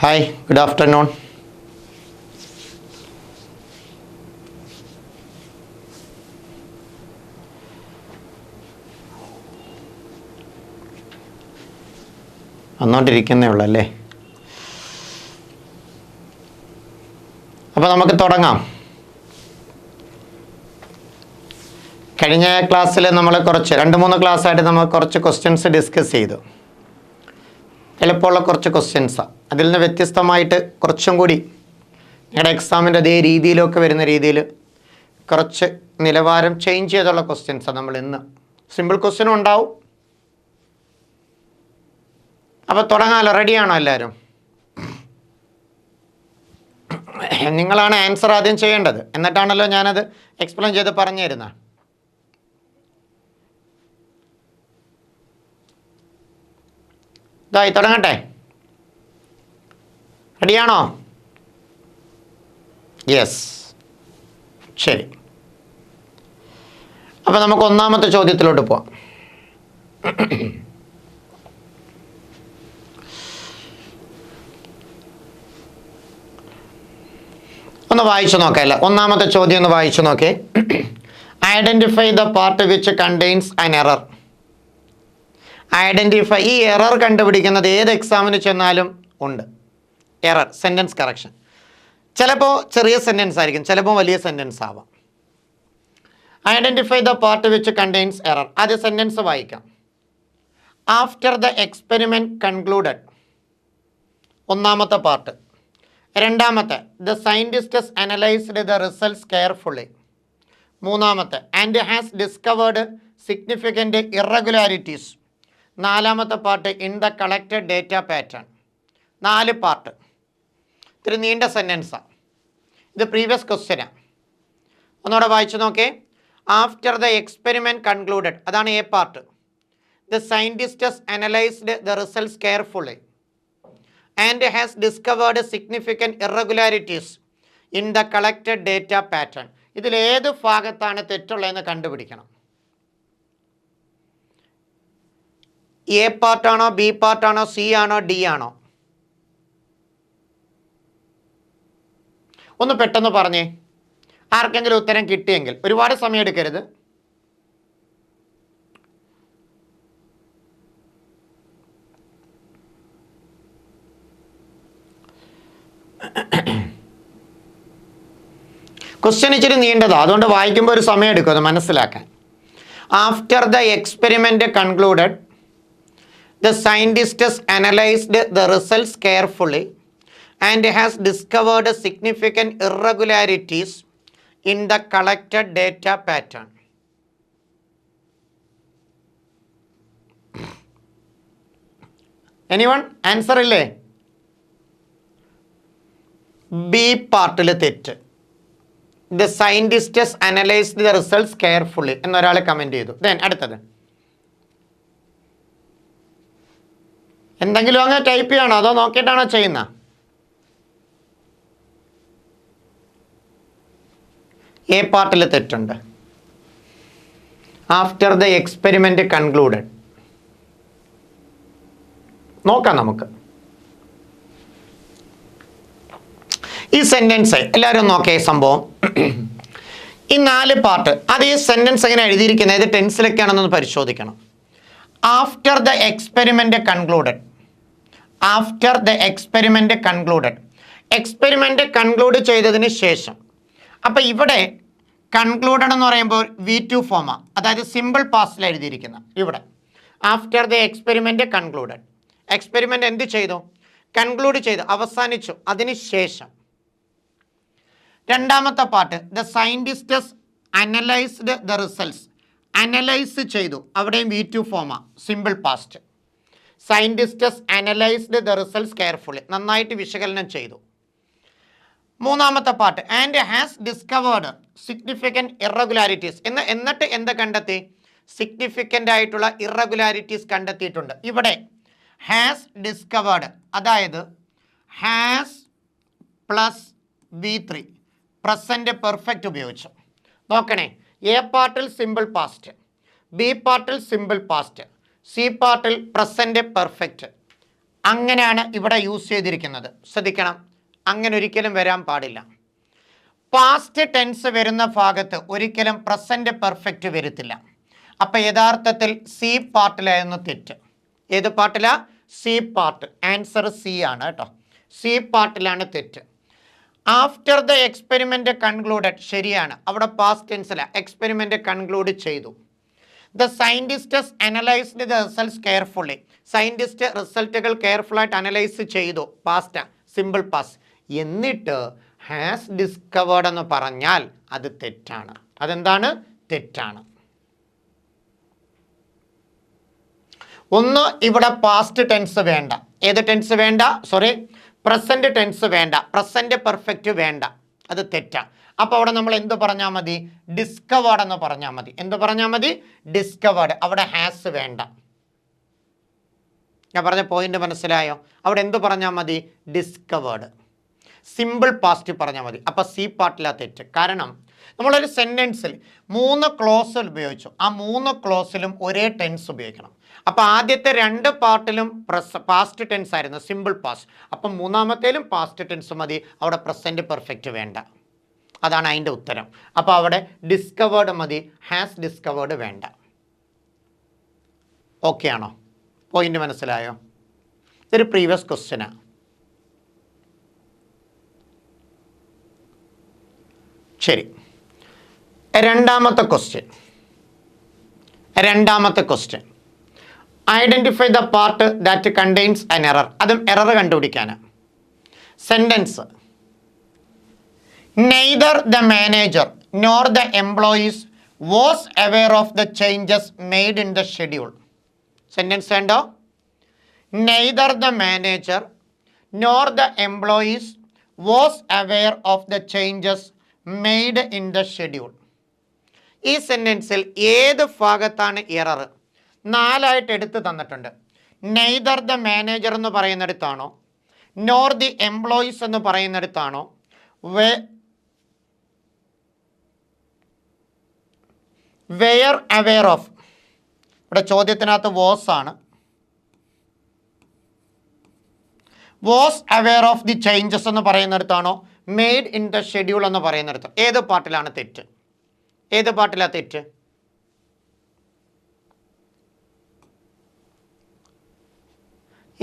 Hi, good afternoon. വന്നുകൊണ്ടിരിക്കുന്നേ ഉള്ളൂ അല്ലേ? അപ്പോൾ നമുക്ക് തുടങ്ങാം. കഴിഞ്ഞ ക്ലാസ്സിൽ നമ്മൾ രണ്ട് മൂന്ന് ക്ലാസ്സായിട്ട് നമ്മൾ കുറച്ച് ക്വസ്റ്റ്യൻസ് ഡിസ്കസ് ചെയ്തു. എളുപ്പമുള്ള കുറച്ച് ക്വസ്റ്റ്യൻസാണ്. അതിൽ നിന്ന് വ്യത്യസ്തമായിട്ട് കുറച്ചും കൂടി നിങ്ങളുടെ എക്സാമിൻ്റെ അതേ രീതിയിലൊക്കെ വരുന്ന രീതിയിൽ കുറച്ച് നിലവാരം ചേഞ്ച് ചെയ്തുള്ള ക്വസ്റ്റ്യൻസാണ് നമ്മൾ ഇന്ന്. സിമ്പിൾ ക്വസ്റ്റ്യനും ഉണ്ടാവും. അപ്പോൾ തുടങ്ങാമല്ലോ. റെഡിയാണോ എല്ലാവരും? നിങ്ങളാണ് ആൻസർ ആദ്യം ചെയ്യേണ്ടത്, എന്നിട്ടാണല്ലോ ഞാനത് എക്സ്പ്ലെയിൻ ചെയ്ത് പറഞ്ഞു തരുന്നത്. ഇതായി തുടങ്ങട്ടെ. റെഡിയാണോ? യെസ്, ശരി. അപ്പോൾ നമുക്ക് ഒന്നാമത്തെ ചോദ്യത്തിലോട്ട് പോവാം. ഒന്ന് വായിച്ചു നോക്കാം. ഒന്നാമത്തെ ചോദ്യം ഒന്ന് വായിച്ചു നോക്കേ. Identify the part which contains an error. Identify, ഈ എറർ കണ്ടുപിടിക്കുന്നത് ഏത് എക്സാമിന് ചെന്നാലും ഉണ്ട്. Error, sentence correction. ചിലപ്പോൾ ചെറിയ സെൻറ്റൻസ് ആയിരിക്കും, ചിലപ്പോൾ വലിയ സെൻറ്റൻസ് ആവാം. Identify the part which contains error. ആദ്യ സെൻറ്റൻസ് വായിക്കാം. After the experiment concluded. ഒന്നാമത്തെ പാർട്ട്. രണ്ടാമത്തെ, the scientists analysed the results carefully. മൂന്നാമത്തെ, and has discovered significant irregularities. നാലാമത്തെ part, in the collected data pattern. 4 part. ഇത്തിരി നീണ്ട സെൻറ്റൻസാണ്. ഇത് പ്രീവിയസ് ക്വസ്റ്റ്യനാണ്. ഒന്നുകൂടെ വായിച്ചു നോക്കേ. ആഫ്റ്റർ ദ എക്സ്പെരിമെൻറ്റ് കൺക്ലൂഡഡ്, അതാണ് A part. The scientists analysed the results carefully and has discovered significant irregularities in the collected data pattern. ഇതിലേത് ഭാഗത്താണ് തെറ്റുള്ളതെന്ന് കണ്ടുപിടിക്കണം. എ പാർട്ടാണോ, ബി പാർട്ടാണോ, സി ആണോ, ഡി ആണോ? ഒന്ന് പെട്ടെന്ന് പറഞ്ഞേ. ആർക്കെങ്കിലും ഉത്തരം കിട്ടിയെങ്കിൽ. ഒരുപാട് സമയം എടുക്കരുത്. ക്വസ്റ്റ്യൻ ഇച്ചിരി നീണ്ടതാണ്, അതുകൊണ്ട് വായിക്കുമ്പോൾ ഒരു സമയം എടുക്കും അത് മനസ്സിലാക്കാൻ. After the experiment concluded, the scientists analysed the results carefully and has discovered significant irregularities in the collected data pattern. Anyone answer ഇല്ലേ? ബി പാർട്ടിൽ തെറ്റ്. The scientists analysed the results carefully എന്നൊരാൾ കമൻറ്റ് ചെയ്തു. ദെൻ അടുത്തത് എന്തെങ്കിലും അങ്ങ് type ചെയ്യണോ അതോ നോക്കിയിട്ടാണോ ചെയ്യുന്നത്? എ പാർട്ടിൽ തെറ്റുണ്ട്. After the experiment concluded. നോക്കാം നമുക്ക്. ഈ സെൻറ്റൻസ് എല്ലാവരും നോക്കിയ സംഭവം. ഈ 4 പാർട്ട്, അത് ഈ സെൻറ്റൻസ് എങ്ങനെ എഴുതിയിരിക്കുന്നത്, ഏത് ടെൻസിലൊക്കെയാണെന്നൊന്ന് പരിശോധിക്കണം. After the experiment concluded. After the experiment concluded. Experiment conclude ചെയ്തതിന് ശേഷം. അപ്പോൾ ഇവിടെ കൺക്ലൂഡഡ് എന്ന് പറയുമ്പോൾ V2 ഫോമാണ്, അതായത് സിമ്പിൾ പാസ്റ്റിൽ എഴുതിയിരിക്കുന്ന. ഇവിടെ after the experiment concluded. Experiment എന്ത് ചെയ്തു? കൺക്ലൂഡ് ചെയ്തു, അവസാനിച്ചു. അതിന് ശേഷം രണ്ടാമത്തെ part, the scientists analysed the results. Analyse ചെയ്തു, അവിടെയും V2 ഫോമാണ്, simple past. Scientists analysed the results carefully, നന്നായിട്ട് വിശകലനം ചെയ്തു. മൂന്നാമത്തെ part, and has discovered significant irregularities. എന്നിട്ട് എന്ത് കണ്ടെത്തി? സിഗ്നിഫിക്കൻ്റ് ആയിട്ടുള്ള ഇറഗുലാരിറ്റീസ് കണ്ടെത്തിയിട്ടുണ്ട്. ഇവിടെ ഹാസ് ഡിസ്കവേർഡ്, അതായത് has plus V3 present perfect ഉപയോഗിച്ചു. നോക്കണേ, എ പാർട്ടിൽ സിമ്പിൾ പാസ്റ്റ്, ബി പാർട്ടിൽ സിമ്പിൾ പാസ്റ്റ്, സി പാർട്ടിൽ പ്രസൻറ്റ് പെർഫെക്റ്റ്. അങ്ങനെയാണ് ഇവിടെ യൂസ് ചെയ്തിരിക്കുന്നത്. ശ്രദ്ധിക്കണം, അങ്ങനെ ഒരിക്കലും വരാൻ പാടില്ല. പാസ്റ്റ് ടെൻസ് വരുന്ന ഭാഗത്ത് ഒരിക്കലും പ്രസന്റ് പെർഫെക്റ്റ് വരത്തില്ല. അപ്പം യഥാർത്ഥത്തിൽ സി പാർട്ടിലായിരുന്നു തെറ്റ്. ഏത് പാർട്ടിലാ? C part. ആൻസർ സി ആണ് കേട്ടോ. സി പാർട്ടിലാണ് തെറ്റ്. ആഫ്റ്റർ ദ എക്സ്പെരിമെൻ്റ് കൺക്ലൂഡഡ് ശരിയാണ്. അവിടെ പാസ്റ്റ് ടെൻസിലാണ്. എക്സ്പെരിമെൻ്റ് കൺക്ലൂഡ് ചെയ്തു. The scientists analysed the results carefully. Scientist റിസൾട്ടുകൾ കെയർഫുള്ളായിട്ട് അനലൈസ് ചെയ്തു. Past, simple past. എന്നിട്ട് ഹാസ് ഡിസ്കവേർഡ് എന്ന് പറഞ്ഞാൽ അത് തെറ്റാണ്. അതെന്താണ്? തെറ്റാണ്. ഒന്ന്, ഇവിടെ പാസ്റ്റ് ടെൻസ് വേണ്ട. ഏത് ടെൻസ് വേണ്ട? സോറി, പ്രസന്റ് ടെൻസ് വേണ്ട. പ്രസന്റ് പെർഫെക്റ്റ് വേണ്ട. അത് തെറ്റാണ്. അപ്പോൾ അവിടെ നമ്മൾ എന്ത് പറഞ്ഞാൽ മതി? ഡിസ്കവേർഡ് എന്ന് പറഞ്ഞാൽ മതി. എന്ത് പറഞ്ഞാൽ മതി? ഡിസ്കവേർഡ്. അവിടെ ഹാസ് വേണ്ട. ഞാൻ പറഞ്ഞ പോയിന്റ് മനസ്സിലായോ? അവിടെ എന്ത് പറഞ്ഞാൽ മതി? ഡിസ്കവേർഡ്. സിമ്പിൾ പാസ്റ്റ് പറഞ്ഞാൽ മതി. അപ്പോൾ സി പാർട്ടിലാ തെറ്റ്. കാരണം നമ്മളൊരു സെൻറ്റൻസിൽ 3 ക്ലോസുകൾ ഉപയോഗിച്ചു. ആ 3 ക്ലോസിലും ഒരേ ടെൻസ് ഉപയോഗിക്കണം. അപ്പോൾ ആദ്യത്തെ 2 പാർട്ടിലും പാസ്റ്റ് ടെൻസ് ആയിരുന്നു, സിമ്പിൾ പാസ്റ്റ്. അപ്പം മൂന്നാമത്തേലും പാസ്റ്റ് ടെൻസ് മതി. അവിടെ പ്രസൻറ്റ് പെർഫെക്റ്റ് വേണ്ട. അതാണ് അതിൻ്റെ ഉത്തരം. അപ്പോൾ അവിടെ ഡിസ്കവേർഡ് മതി, ഹാസ് ഡിസ്കവേർഡ് വേണ്ട. ഓക്കെ ആണോ? പോയിന്റ് മനസ്സിലായോ? ഇതൊരു പ്രീവിയസ് ക്വസ്റ്റ്യനാണ്. ശരി, രണ്ടാമത്തെ question identify the part that contains an error. അതും എറർ കണ്ടുപിടിക്കാനാണ്. Sentence neither the manager nor the employees was aware of the changes made in the schedule. Sentence കണ്ടോ? Neither the manager nor the employees was aware of the changes made in the schedule. ഈ സെൻറ്റൻസിൽ ഏത് ഭാഗത്താണ് error? 4 ആയിട്ട് എടുത്ത് തന്നിട്ടുണ്ട്. Neither the manager എന്ന് പറയുന്നിടത്താണോ, nor the employees എന്ന് പറയുന്നിടത്താണോ, വെയർ അവെയർ ഓഫ്, ഇവിടെ ചോദ്യത്തിനകത്ത് വാസ് ആണ്. Was aware of the changes എന്ന് പറയുന്നിടത്താണോ, മെയ്ഡ് ഇൻ ദ ഷെഡ്യൂൾ എന്ന് പറയുന്നിടത്ത്? ഏത് പാർട്ടിലാണ് തെറ്റ്? ഏത് പാർട്ടിലാണ് തെറ്റ്?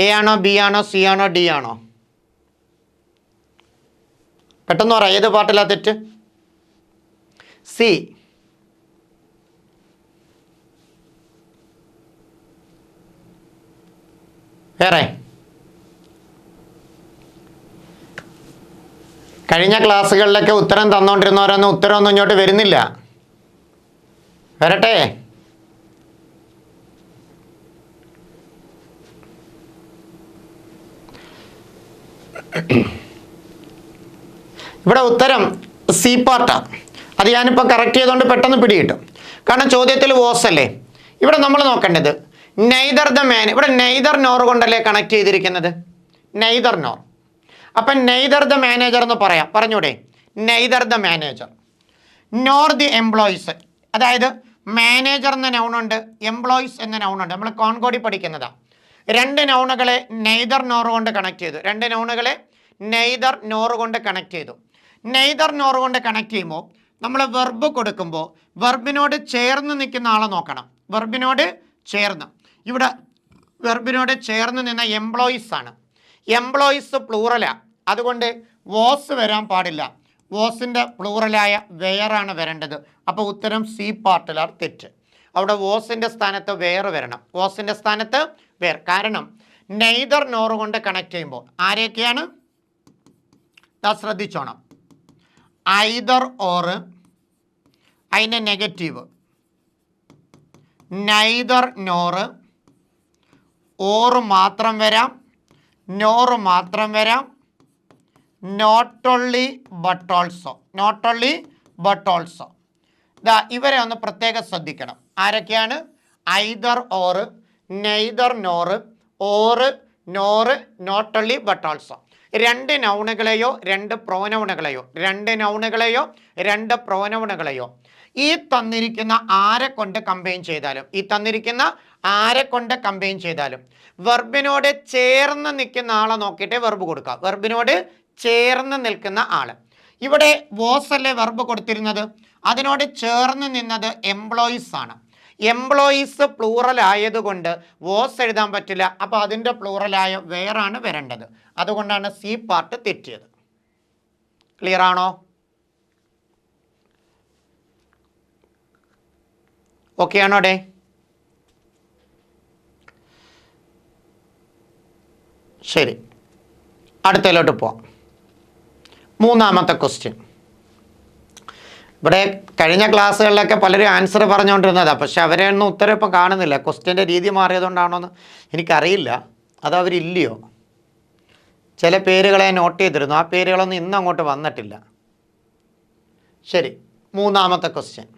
എ ആണോ, ബി ആണോ, സി ആണോ, ഡി ആണോ? പെട്ടെന്ന് പറ, ഏത് പാർട്ടിലാണ് തെറ്റ്? സി. വേറെ? കഴിഞ്ഞ ക്ലാസ്സുകളിലൊക്കെ ഉത്തരം തന്നുകൊണ്ടിരുന്നവരൊന്നും ഉത്തരമൊന്നും ഇങ്ങോട്ട് വരുന്നില്ല. വരട്ടെ? ഇവിടെ ഉത്തരം സി പാർട്ടാണ്. അത് ഞാനിപ്പോൾ കറക്റ്റ് ചെയ്തുകൊണ്ട് പെട്ടെന്ന് പിടികിട്ടും. കാരണം ചോദ്യത്തിൽ വോസ് അല്ലേ. ഇവിടെ നമ്മൾ നോക്കേണ്ടത് നെയ്തർ ദ മാൻ. ഇവിടെ നെയ്തർ നോർ കൊണ്ടല്ലേ കണക്ട് ചെയ്തിരിക്കുന്നത്? Neither nor. അപ്പം നെയ്തർ ദ മാനേജർ എന്ന് പറയാം. പറഞ്ഞൂടെ? Neither the manager nor the employees. അതായത് മാനേജർ എന്ന നൗണുണ്ട്, എംപ്ലോയീസ് എന്ന നൗണുണ്ട്. നമ്മൾ കോൺകോഡി പഠിക്കുന്നതാണ്. 2 നൗണുകളെ നെയ്തർ നോർ കൊണ്ട് കണക്ട് ചെയ്തു. 2 നൗണുകളെ നെയ്തർ നോർ കൊണ്ട് കണക്ട് ചെയ്തു. നെയ്തർ നോർ കൊണ്ട് കണക്ട് ചെയ്യുമ്പോൾ നമ്മൾ വെർബ് കൊടുക്കുമ്പോൾ വെർബിനോട് ചേർന്ന് നിൽക്കുന്ന ആളെ നോക്കണം. വെർബിനോട് ചേർന്ന്, ഇവിടെ വെർബിനോട് ചേർന്ന് നിന്ന എംപ്ലോയീസ് ആണ്. എംപ്ലോയീസ് പ്ലൂറലാണ്. അതുകൊണ്ട് വോസ് വരാൻ പാടില്ല. വോസിൻ്റെ പ്ലൂറലായ വെയറാണ് വരേണ്ടത്. അപ്പോൾ ഉത്തരം സി പാർട്ടിലാണ് തെറ്റ്. അവിടെ വോസിൻ്റെ സ്ഥാനത്ത് വെയർ വരണം. വോസിൻ്റെ സ്ഥാനത്ത് വെയർ. കാരണം നെയ്തർ നോർ കൊണ്ട് കണക്ട് ചെയ്യുമ്പോൾ ആരെയൊക്കെയാണ്? ശ്രദ്ധിച്ചോണം. ഐദർ ഓർ, അതിൻ്റെ നെഗറ്റീവ് നൈദർ നോറ്, ഓറ് മാത്രം വരാം, നോറ് മാത്രം വരാം, not only but also. Not only but also. ഇവരെ ഒന്ന് പ്രത്യേകം ശ്രദ്ധിക്കണം. ആരൊക്കെയാണ്? Either or, neither nor, or, nor, not only but also. രണ്ട് നൗണുകളെയോ രണ്ട് പ്രോനൗണുകളെയോ ഈ തന്നിരിക്കുന്ന ആരെ കൊണ്ട് കമ്പൈൻ ചെയ്താലും വെർബിനോട് ചേർന്ന് നിൽക്കുന്ന ആളെ നോക്കിയിട്ട് വെർബ് കൊടുക്കുക. വെർബിനോട് ചേർന്ന് നിൽക്കുന്ന ആള്. ഇവിടെ വാസ് അല്ലേ വെർബ് കൊടുത്തിരുന്നത്, അതിനോട് ചേർന്ന് നിന്നത് എംപ്ലോയീസ് ആണ്. എംപ്ലോയീസ് പ്ലൂറൽ ആയതുകൊണ്ട് വാസ് എഴുതാൻ പറ്റില്ല. അപ്പോൾ അതിൻ്റെ പ്ലൂറലായ വേറാണ് വരേണ്ടത്. അതുകൊണ്ടാണ് സി പാർട്ട് തെറ്റിയത്. ക്ലിയർ ആണോ? ഓക്കെ ആണോ ഡേ? ശരി, അടുത്തതിലോട്ട് പോവാം. മൂന്നാമത്തെ ക്വസ്റ്റ്യൻ. ഇവിടെ കഴിഞ്ഞ ക്ലാസ്സുകളിലൊക്കെ പലരും ആൻസർ പറഞ്ഞുകൊണ്ടിരുന്നതാണ്, പക്ഷെ അവരെയൊന്നും ഉത്തരം ഇപ്പം കാണുന്നില്ല. ക്വസ്റ്റ്യൻ്റെ രീതി മാറിയതുകൊണ്ടാണോന്ന് എനിക്കറിയില്ല. അതവരില്ലയോ? ചില പേരുകളെ നോട്ട് ചെയ്തിരുന്നു, ആ പേരുകളൊന്നും ഇന്ന് അങ്ങോട്ട് വന്നിട്ടില്ല. ശരി, മൂന്നാമത്തെ question.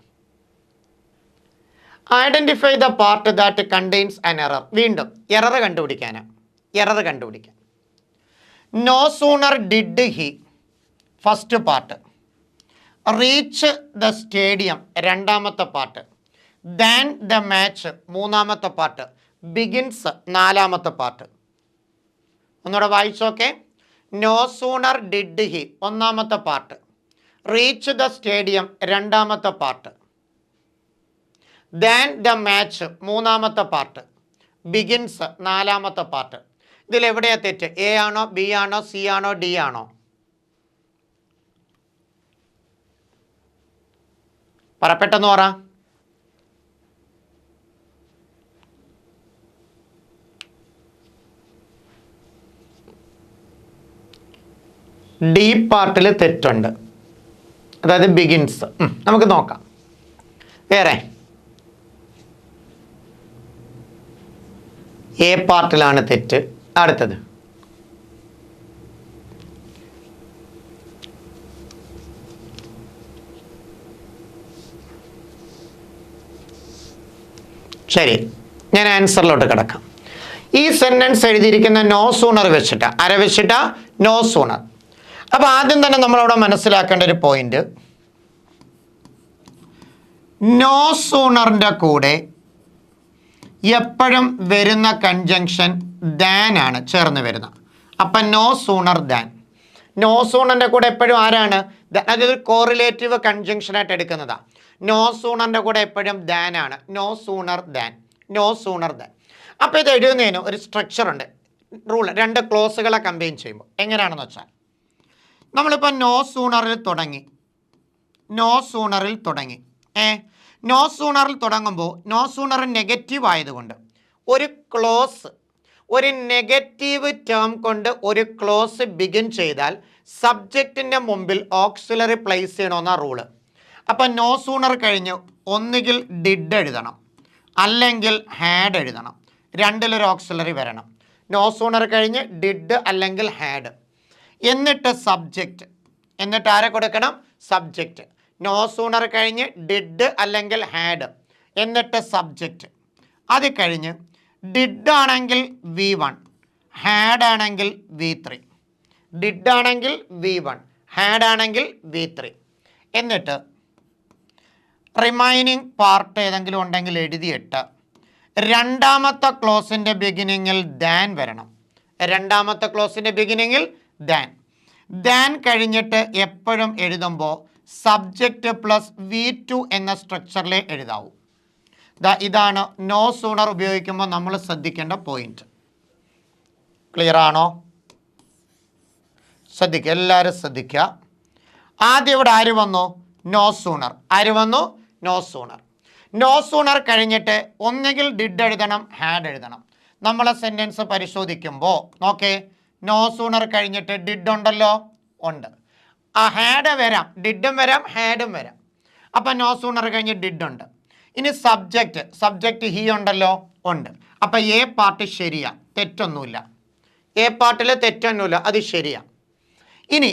Identify the part that contains an error. വീണ്ടും എറർ കണ്ടുപിടിക്കാൻ. No sooner did he, first part. Reach the stadium, രണ്ടാമത്തെ പാർട്ട്. ദാൻ ദ മാച്ച്, മൂന്നാമത്തെ പാർട്ട്. ബിഗിൻസ്, നാലാമത്തെ പാർട്ട്. ഒന്നുകൂടെ വായിച്ചോക്കെ. നോ സൂണർ ഡിഡ് ഹി, ഒന്നാമത്തെ പാർട്ട്. റീച്ച് ദ സ്റ്റേഡിയം, രണ്ടാമത്തെ part. Than the match, മൂന്നാമത്തെ പാർട്ട്. ബിഗിൻസ്, നാലാമത്തെ പാർട്ട്. ഇതിലെവിടെയാ തെറ്റ്? എ ആണോ, ബി ആണോ, സി ആണോ, ഡി ആണോ? പെട്ടെന്ന് പറ. ഡി പാർട്ടിൽ തെറ്റുണ്ട്, അതായത് ബിഗിൻസ്. നമുക്ക് നോക്കാം. വേറെ എ പാർട്ടിലാണ് തെറ്റ്. അടുത്തത് ശരി, ഞാൻ ആൻസറിലോട്ട് കിടക്കാം. ഈ സെന്റൻസ് എഴുതിയിരിക്കുന്ന നോ സൂണർ വെച്ചിട്ടാ. ആരെ വെച്ചിട്ടാ? No sooner. അപ്പോൾ ആദ്യം തന്നെ നമ്മളവിടെ മനസ്സിലാക്കേണ്ട ഒരു പോയിന്റ്, നോ സൂണറിൻ്റെ കൂടെ എപ്പോഴും വരുന്ന കൺജങ്ഷൻ ദാൻ ആണ് ചേർന്ന് വരുന്നത്. അപ്പം നോ സൂണർ ദാൻ. നോ സൂണറിൻ്റെ കൂടെ എപ്പോഴും ആരാണ്? അതൊരു കോറിലേറ്റീവ് കൺജങ്ഷനായിട്ട് എടുക്കുന്നതാണ്. നോ സൂണറിൻ്റെ കൂടെ എപ്പോഴും ദാൻ ആണ്. No sooner than. അപ്പോൾ ഇത് എഴുതുന്നതിന് ഒരു സ്ട്രക്ചറുണ്ട്, റൂൾ. രണ്ട് ക്ലോസുകളെ കമ്പൈൻ ചെയ്യുമ്പോൾ എങ്ങനെയാണെന്ന് വെച്ചാൽ, നമ്മളിപ്പോൾ നോ സൂണറിൽ തുടങ്ങി. നോ സൂണറിൽ തുടങ്ങുമ്പോൾ നോ സൂണർ നെഗറ്റീവ് ആയതുകൊണ്ട് ഒരു ക്ലോസ്, ഒരു നെഗറ്റീവ് ടേം കൊണ്ട് ഒരു ക്ലോസ് ബിഗിൻ ചെയ്താൽ സബ്ജക്റ്റിൻ്റെ മുമ്പിൽ ഓക്സിലറി പ്ലേസ് ചെയ്യണമെന്ന റൂള്. അപ്പം നോ സൂണർ കഴിഞ്ഞ് ഒന്നുകിൽ ഡിഡ് എഴുതണം, അല്ലെങ്കിൽ ഹാഡ് എഴുതണം. രണ്ടിലൊരു ഓക്സിലറി വരണം. നോ സൂണർ കഴിഞ്ഞ് ഡിഡ് അല്ലെങ്കിൽ ഹാഡ്, എന്നിട്ട് സബ്ജക്റ്റ്. എന്നിട്ട് ആരെ കൊടുക്കണം? സബ്ജക്റ്റ്. നോ സൂണർ കഴിഞ്ഞ് ഡിഡ് അല്ലെങ്കിൽ ഹാഡ്, എന്നിട്ട് സബ്ജക്റ്റ്. അത് കഴിഞ്ഞ് ഡിഡ് ആണെങ്കിൽ V1, ഹാഡ് ആണെങ്കിൽ V3. ഡിഡ് ആണെങ്കിൽ V1, ഹാഡ് ആണെങ്കിൽ V3. എന്നിട്ട് റിമൈനിങ് പാർട്ട് ഏതെങ്കിലും ഉണ്ടെങ്കിൽ എഴുതിയിട്ട് രണ്ടാമത്തെ ക്ലോസിൻ്റെ ബിഗിനിങ്ങിൽ ദാൻ വരണം. രണ്ടാമത്തെ ക്ലോസിൻ്റെ ബിഗിനിങ്ങിൽ ദാൻ കഴിഞ്ഞിട്ട് എപ്പോഴും എഴുതുമ്പോൾ സബ്ജക്റ്റ് പ്ലസ് V2 എന്ന സ്ട്രക്ചറിലെ എഴുതാവൂ. ഇതാണ് നോ സൂണർ ഉപയോഗിക്കുമ്പോൾ നമ്മൾ ശ്രദ്ധിക്കേണ്ട പോയിന്റ്. ക്ലിയർ ആണോ? ശ്രദ്ധിക്കുക, എല്ലാവരും ശ്രദ്ധിക്കുക. ആദ്യം ഇവിടെ ആര് വന്നു? No sooner. ആര് വന്നു? No sooner. നോ സൂണർ കഴിഞ്ഞിട്ട് ഒന്നുകിൽ ഡിഡ് എഴുതണം, ഹാഡ് എഴുതണം. നമ്മളെ സെൻറ്റൻസ് പരിശോധിക്കുമ്പോൾ നോക്കേ, നോ സൂണർ കഴിഞ്ഞിട്ട് ഡിഡ് ഉണ്ടല്ലോ, ഉണ്ട്. ആ ഹാഡ് വരാം, ഡിഡും വരാം, ഹാഡും വരാം. അപ്പം നോ സൂണർ കഴിഞ്ഞ് ഡിഡ് ഉണ്ട്. ഇനി സബ്ജക്റ്റ് ഹി ഉണ്ടല്ലോ, ഉണ്ട്. അപ്പം എ പാർട്ട് ശരിയാ, തെറ്റൊന്നുമില്ല. എ പാർട്ടിൽ തെറ്റൊന്നുമില്ല, അത് ശരിയാ. ഇനി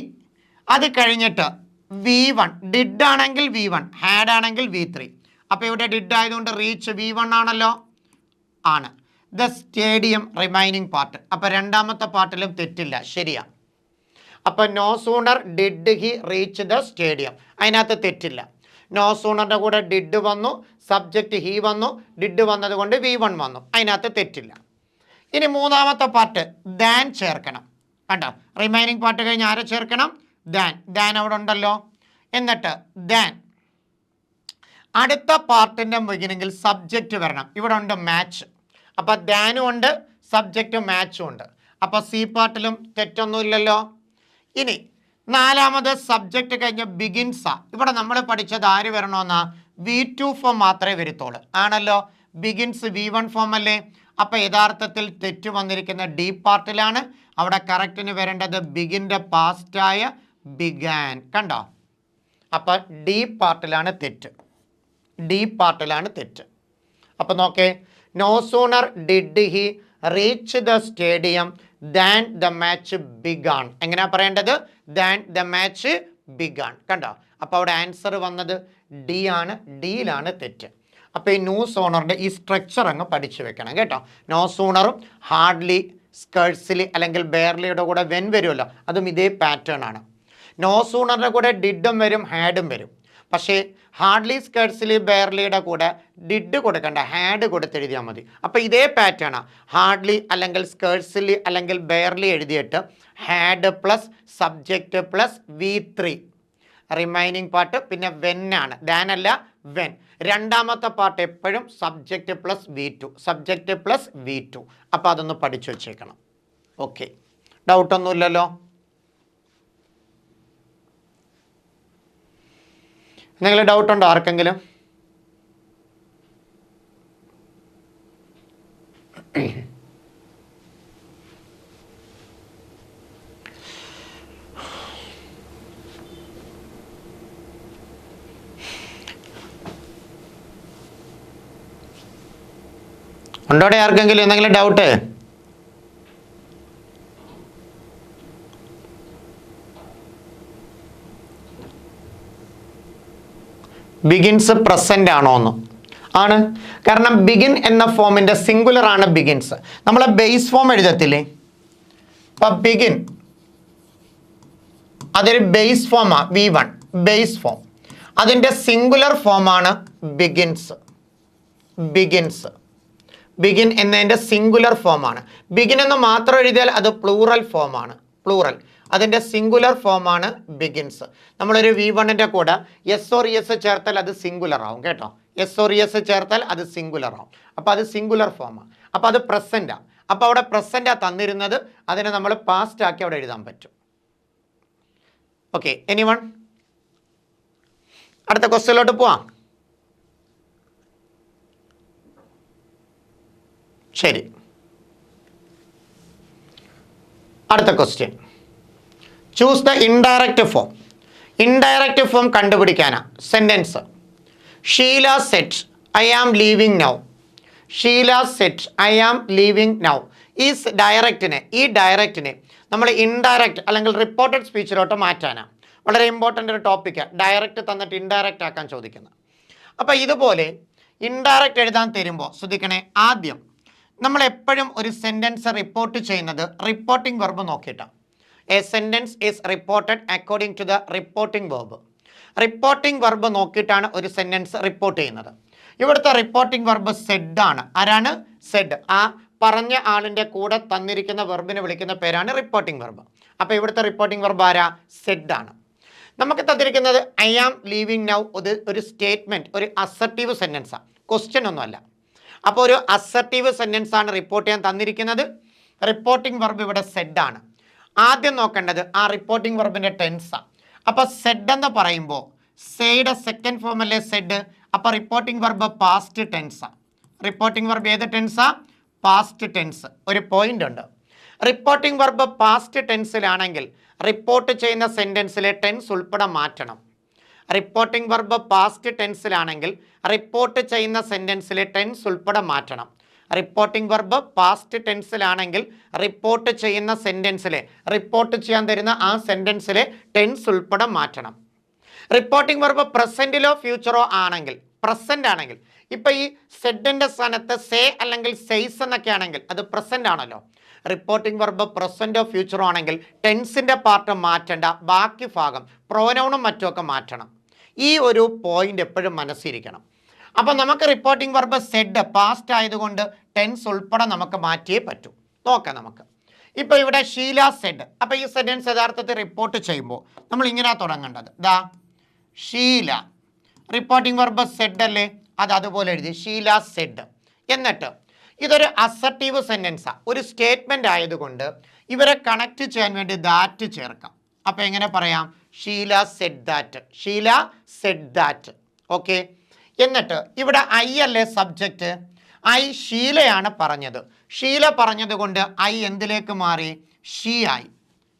അത് കഴിഞ്ഞിട്ട് V1, ഡിഡ് ആണെങ്കിൽ V1, ഹാഡ് ആണെങ്കിൽ V3. അപ്പോൾ ഇവിടെ ഡിഡ് ആയതുകൊണ്ട് റീച്ച് V1 ആണല്ലോ, ആണ്. The stadium remaining part. അപ്പോൾ രണ്ടാമത്തെ പാർട്ടിലും തെറ്റില്ല, ശരിയാ. അപ്പോൾ no sooner did he reach the stadium, അതിനകത്ത് തെറ്റില്ല. നോ സൂണറിൻ്റെ കൂടെ ഡിഡ് വന്നു, സബ്ജക്റ്റ് ഹി വന്നു, ഡിഡ് വന്നത് കൊണ്ട് V1 വന്നു, അതിനകത്ത് തെറ്റില്ല. ഇനി മൂന്നാമത്തെ പാർട്ട് ദാൻ ചേർക്കണം. കണ്ടോ, റിമൈനിങ് പാർട്ട് കഴിഞ്ഞ് ആരെ ചേർക്കണം? ദാൻ അവിടെ ഉണ്ടല്ലോ. എന്നിട്ട് ദാൻ അടുത്ത പാർട്ടിൻ്റെ ബിഗിനിങ്ങിൽ സബ്ജക്റ്റ് വരണം. ഇവിടെ ഉണ്ട് മാച്ച്, അപ്പോൾ ദാനും ഉണ്ട്, സബ്ജക്റ്റ് മാച്ചും ഉണ്ട്. അപ്പോൾ സി പാർട്ടിലും തെറ്റൊന്നുമില്ലല്ലോ. ഇനി നാലാമത് സബ്ജക്റ്റ് കഴിഞ്ഞ് ബിഗിൻസാ. ഇവിടെ നമ്മൾ പഠിച്ചത് ആര് വരണമെന്നാ? V2 ഫോം മാത്രമേ വരത്തുള്ളൂ, ആണല്ലോ. ബിഗിൻസ് V1 ഫോം അല്ലേ? അപ്പോൾ യഥാർത്ഥത്തിൽ തെറ്റ് വന്നിരിക്കുന്ന ഡി പാർട്ടിലാണ്. അവിടെ കറക്റ്റിന് വരേണ്ടത് ബിഗിൻ്റെ പാസ്റ്റായ ബിഗാൻ. കണ്ടോ, അപ്പോൾ ഡി പാർട്ടിലാണ് തെറ്റ്. ഡി പാർട്ടിലാണ് തെറ്റ്. അപ്പോൾ നോക്കേ, no sooner did he reach the stadium than the match began. എങ്ങനെയാണ് പറയേണ്ടത്? Than the match began. കണ്ടോ, അപ്പോൾ അവിടെ ആൻസർ വന്നത് ഡി ആണ്. ഡിയിലാണ് തെറ്റ്. അപ്പോൾ ഈ നോ സൂണറിൻ്റെ ഈ സ്ട്രക്ചർ അങ്ങ് പഠിച്ചു വെക്കണം കേട്ടോ. നോ സൂണറും ഹാർഡ്ലി, സ്കേഴ്സ്ലി അല്ലെങ്കിൽ ബെയർലിയുടെ കൂടെ വെൻ വരുമല്ലോ, അതും ഇതേ പാറ്റേൺ ആണ്. നോ സൂണറിൻ്റെ കൂടെ ഡിഡും വരും, ഹാഡും വരും. പക്ഷേ ഹാർഡ്ലി, സ്കേഴ്സ്ലി, ബെയർലിയുടെ കൂടെ ഡിഡ് കൊടുക്കണ്ട, ഹാഡ് കൊടുത്തെഴുതിയാൽ മതി. അപ്പോൾ ഇതേ പാറ്റേണാണ്. ഹാർഡ്ലി അല്ലെങ്കിൽ സ്കേഴ്സ്ലി അല്ലെങ്കിൽ ബെയർലി എഴുതിയിട്ട് had plus subject plus V3 remaining part പിന്നെ വെൻ ആണ്, ദാൻ അല്ല വെൻ. രണ്ടാമത്തെ പാർട്ട് എപ്പോഴും subject plus V2, subject plus V2. അപ്പോൾ അതൊന്ന് പഠിച്ചു വച്ചേക്കണം. ഓക്കെ, ഡൗട്ടൊന്നുമില്ലല്ലോ. എന്തെങ്കിലും ഡൗട്ടുണ്ടോ ആർക്കെങ്കിലും? ഉണ്ടോടെ ആർക്കെങ്കിലും എന്തെങ്കിലും ഡൗട്ട്? ബിഗിൻസ് പ്രസന്റ് ആണോ എന്ന്? ആണ്. കാരണം ബിഗിൻ എന്ന ഫോമിൻ്റെ സിംഗുലർ ആണ് ബിഗിൻസ്. നമ്മൾ ബേസ് ഫോം എഴുതത്തില്ലേ? അപ്പം ബിഗിൻ അതൊരു ബേസ് ഫോമാണ്, V1 ബേസ് ഫോം. അതിൻ്റെ സിംഗുലർ ഫോമാണ് ബിഗിൻസ്. ബിഗിൻ എന്നതിൻ്റെ സിംഗുലർ ഫോമാണ്. ബിഗിൻ എന്ന് മാത്രം എഴുതിയാൽ അത് പ്ലൂറൽ ഫോമാണ്, പ്ലൂറൽ. അതിൻ്റെ സിംഗുലർ ഫോമാണ് ബിഗിൻസ്. നമ്മളൊരു V1ൻ്റെ കൂടെ എസ് ഓർ എസ് ചേർത്താൽ അത് സിംഗുലർ ആവും കേട്ടോ. എസ് ഓർ എസ് ചേർത്താൽ അത് സിംഗുലർ ആവും. അപ്പോൾ അത് സിംഗുലർ ഫോമാണ്. അപ്പോൾ അത് പ്രസൻറ്റാണ്. അപ്പോൾ അവിടെ പ്രസൻറ്റാണ് തന്നിരുന്നത്, അതിനെ നമ്മൾ പാസ്റ്റ് ആക്കി അവിടെ എഴുതാൻ പറ്റും. Okay, anyone? അടുത്ത ക്വസ്റ്റ്യനിലോട്ട് പോവാം. ശരി, അടുത്ത question. Choose the indirect form. Indirect form കണ്ടുപിടിക്കാനാ. Sentence: Sheela said I am leaving now. Sheela said I am leaving now. ഈ ഡയറക്റ്റിനെ നമ്മൾ ഇൻഡയറക്റ്റ് അല്ലെങ്കിൽ റിപ്പോർട്ടഡ് സ്പീച്ചിലോട്ട് മാറ്റാനാണ്. വളരെ ഇമ്പോർട്ടൻ്റ് ഒരു ടോപ്പിക്കാണ്, ഡയറക്റ്റ് തന്നിട്ട് ഇൻഡയറക്റ്റ് ആക്കാൻ ചോദിക്കുന്നത്. അപ്പോൾ ഇതുപോലെ ഇൻഡയറക്റ്റ് എഴുതാൻ തരുമ്പോൾ ശ്രദ്ധിക്കണേ, ആദ്യം നമ്മൾ എപ്പോഴും ഒരു സെൻറ്റൻസ് റിപ്പോർട്ട് ചെയ്യുന്നത് റിപ്പോർട്ടിംഗ് വെർബ് നോക്കിയിട്ടാണ്. A sentence is reported according to the reporting verb. Reporting verb നോക്കിയിട്ടാണ് ഒരു സെൻറ്റൻസ് റിപ്പോർട്ട് ചെയ്യുന്നത്. ഇവിടുത്തെ റിപ്പോർട്ടിംഗ് വെർബ് സെഡ് ആണ്. ആരാണ്? സെഡ്. ആ പറഞ്ഞ ആളിൻ്റെ കൂടെ തന്നിരിക്കുന്ന വെർബിനെ വിളിക്കുന്ന പേരാണ് റിപ്പോർട്ടിംഗ് വെർബ്. അപ്പോൾ ഇവിടുത്തെ റിപ്പോർട്ടിംഗ് വെർബ് ആരാ? സെഡ് ആണ്. നമുക്ക് തന്നിരിക്കുന്നത് ഐ ആം ലീവിങ് നൗ ഒരു സ്റ്റേറ്റ്മെൻറ്റ്, ഒരു അസർട്ടീവ് സെൻറ്റൻസാണ്, ക്വസ്റ്റ്യൻ ഒന്നുമല്ല. അപ്പോൾ ഒരു അസർട്ടീവ് സെൻറ്റൻസ് ആണ് റിപ്പോർട്ട് ചെയ്യാൻ തന്നിരിക്കുന്നത്. റിപ്പോർട്ടിംഗ് വെർബ് ഇവിടെ സെഡ് ആണ്. ആദ്യം നോക്കേണ്ടത് ആ റിപ്പോർട്ടിംഗ് വെർബിൻ്റെ ടെൻസാണ്. അപ്പോൾ സെഡ് എന്ന് പറയുമ്പോൾ സെയുടെ സെക്കൻഡ് ഫോം അല്ലേ സെഡ്. അപ്പോൾ റിപ്പോർട്ടിംഗ് വെർബ് പാസ്റ്റ് ടെൻസാണ്. റിപ്പോർട്ടിംഗ് വെർബ് ഏത് ടെൻസാണ്? Past tense. ഒരു പോയിന്റ് ഉണ്ട്. റിപ്പോർട്ടിംഗ് വെർബ് പാസ്റ്റ് ടെൻസിലാണെങ്കിൽ റിപ്പോർട്ട് ചെയ്യുന്ന സെൻറ്റൻസിലെ ടെൻസ് ഉൾപ്പെടെ മാറ്റണം. റിപ്പോർട്ടിംഗ് വെർബ് പാസ്റ്റ് ടെൻസിലാണെങ്കിൽ റിപ്പോർട്ട് ചെയ്യുന്ന സെൻറ്റൻസിലെ ടെൻസ് ഉൾപ്പെടെ മാറ്റണം. റിപ്പോർട്ടിംഗ് വെർബ് പാസ്റ്റ് ടെൻസിലാണെങ്കിൽ റിപ്പോർട്ട് ചെയ്യുന്ന സെൻറ്റൻസിലെ, റിപ്പോർട്ട് ചെയ്യാൻ തരുന്ന ആ സെൻറ്റൻസിലെ ടെൻസ് ഉൾപ്പെടെ മാറ്റണം. റിപ്പോർട്ടിംഗ് വെർബ് പ്രസൻറ്റിലോ ഫ്യൂച്ചറോ ആണെങ്കിൽ, പ്രസൻ്റ് ആണെങ്കിൽ, ഇപ്പോൾ ഈ സെഡിൻ്റെ സ്ഥാനത്ത് സേ അല്ലെങ്കിൽ സെയ്സ് എന്നൊക്കെ ആണെങ്കിൽ അത് പ്രസൻ്റ് ആണല്ലോ. റിപ്പോർട്ടിംഗ് വെർബ് പ്രസൻറ്റോ ഫ്യൂച്ചറോ ആണെങ്കിൽ ടെൻസിൻ്റെ പാർട്ട് മാറ്റേണ്ട, ബാക്കി ഭാഗം പ്രോനൗണും മറ്റുമൊക്കെ മാറ്റണം. ഈ ഒരു പോയിന്റ് എപ്പോഴും മനസ്സിരിക്കണം. അപ്പം നമുക്ക് റിപ്പോർട്ടിംഗ് വെർബ് സെഡ് പാസ്റ്റ് ആയതുകൊണ്ട് ടെൻസ് ഉൾപ്പെടെ നമുക്ക് മാറ്റിയേ പറ്റൂ. നോക്കാം നമുക്ക്. ഇപ്പോൾ ഇവിടെ ഷീല സെഡ്. അപ്പോൾ ഈ സെന്റൻസ് യഥാർത്ഥത്തിൽ റിപ്പോർട്ട് ചെയ്യുമ്പോൾ നമ്മൾ ഇങ്ങനെ തുടങ്ങേണ്ടത്. ദാ ഷീല റിപ്പോർട്ടിംഗ് വെർബ് സെഡ് അല്ലേ, അത് അതുപോലെ എഴുതി ഷീല സെഡ്. എന്നിട്ട് ഇതൊരു അസർട്ടീവ് സെന്റൻസാണ്, ഒരു സ്റ്റേറ്റ്മെന്റ് ആയതുകൊണ്ട് ഇവരെ കണക്ട് ചെയ്യാൻ വേണ്ടി ദാറ്റ് ചേർക്കാം. അപ്പോൾ എങ്ങനെ പറയാം? Sheela said that, Sheela said that. Okay. എന്നിട്ട് ഇവിടെ ഐ അല്ലേ സബ്ജക്റ്റ്, ഐ ഷീലയാണ് പറഞ്ഞത്. ഷീല പറഞ്ഞത് കൊണ്ട് ഐ എന്തിലേക്ക് മാറി? ഷീ ആയി.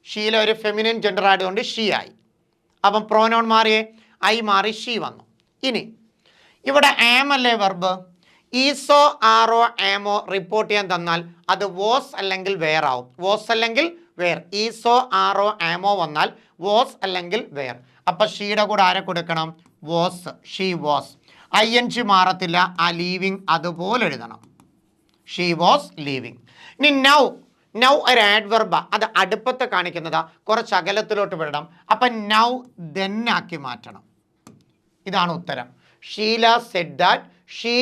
ഷീല ഒരു ഫെമിനിൻ ജെൻഡർ ആയതുകൊണ്ട് ഷീ ആയി. അപ്പം പ്രോനൗൺ മാറിയേ, ഐ മാറി ഷീ വന്നു. ഇനി ഇവിടെ ആം അല്ലേ വെർബ്, ഈസോ ആറോ ആമോ റിപ്പോർട്ട് ചെയ്യാൻ തന്നാൽ അത് വോസ് അല്ലെങ്കിൽ വേർ ആവും. വോസ് അല്ലെങ്കിൽ വേർ. ഈസോ ആറോ ആമോ വന്നാൽ വോസ് അല്ലെങ്കിൽ വേർ. അപ്പം ഷീയുടെ കൂടെ ആരെ കൊടുക്കണം? Was, she was. I N G മാറത്തില്ല, ആ ലീവിങ് അതുപോലെ എഴുതണം. She was leaving. ഇനി നൗ, നൗ ഒരു ആഡ്വർബാ, അത് അടുപ്പത്ത് കാണിക്കുന്നതാ, കുറച്ച് അകലത്തിലോട്ട് വിടണം. അപ്പം നൗ ദെൻ ആക്കി മാറ്റണം. ഇതാണ് ഉത്തരം. Sheela said that she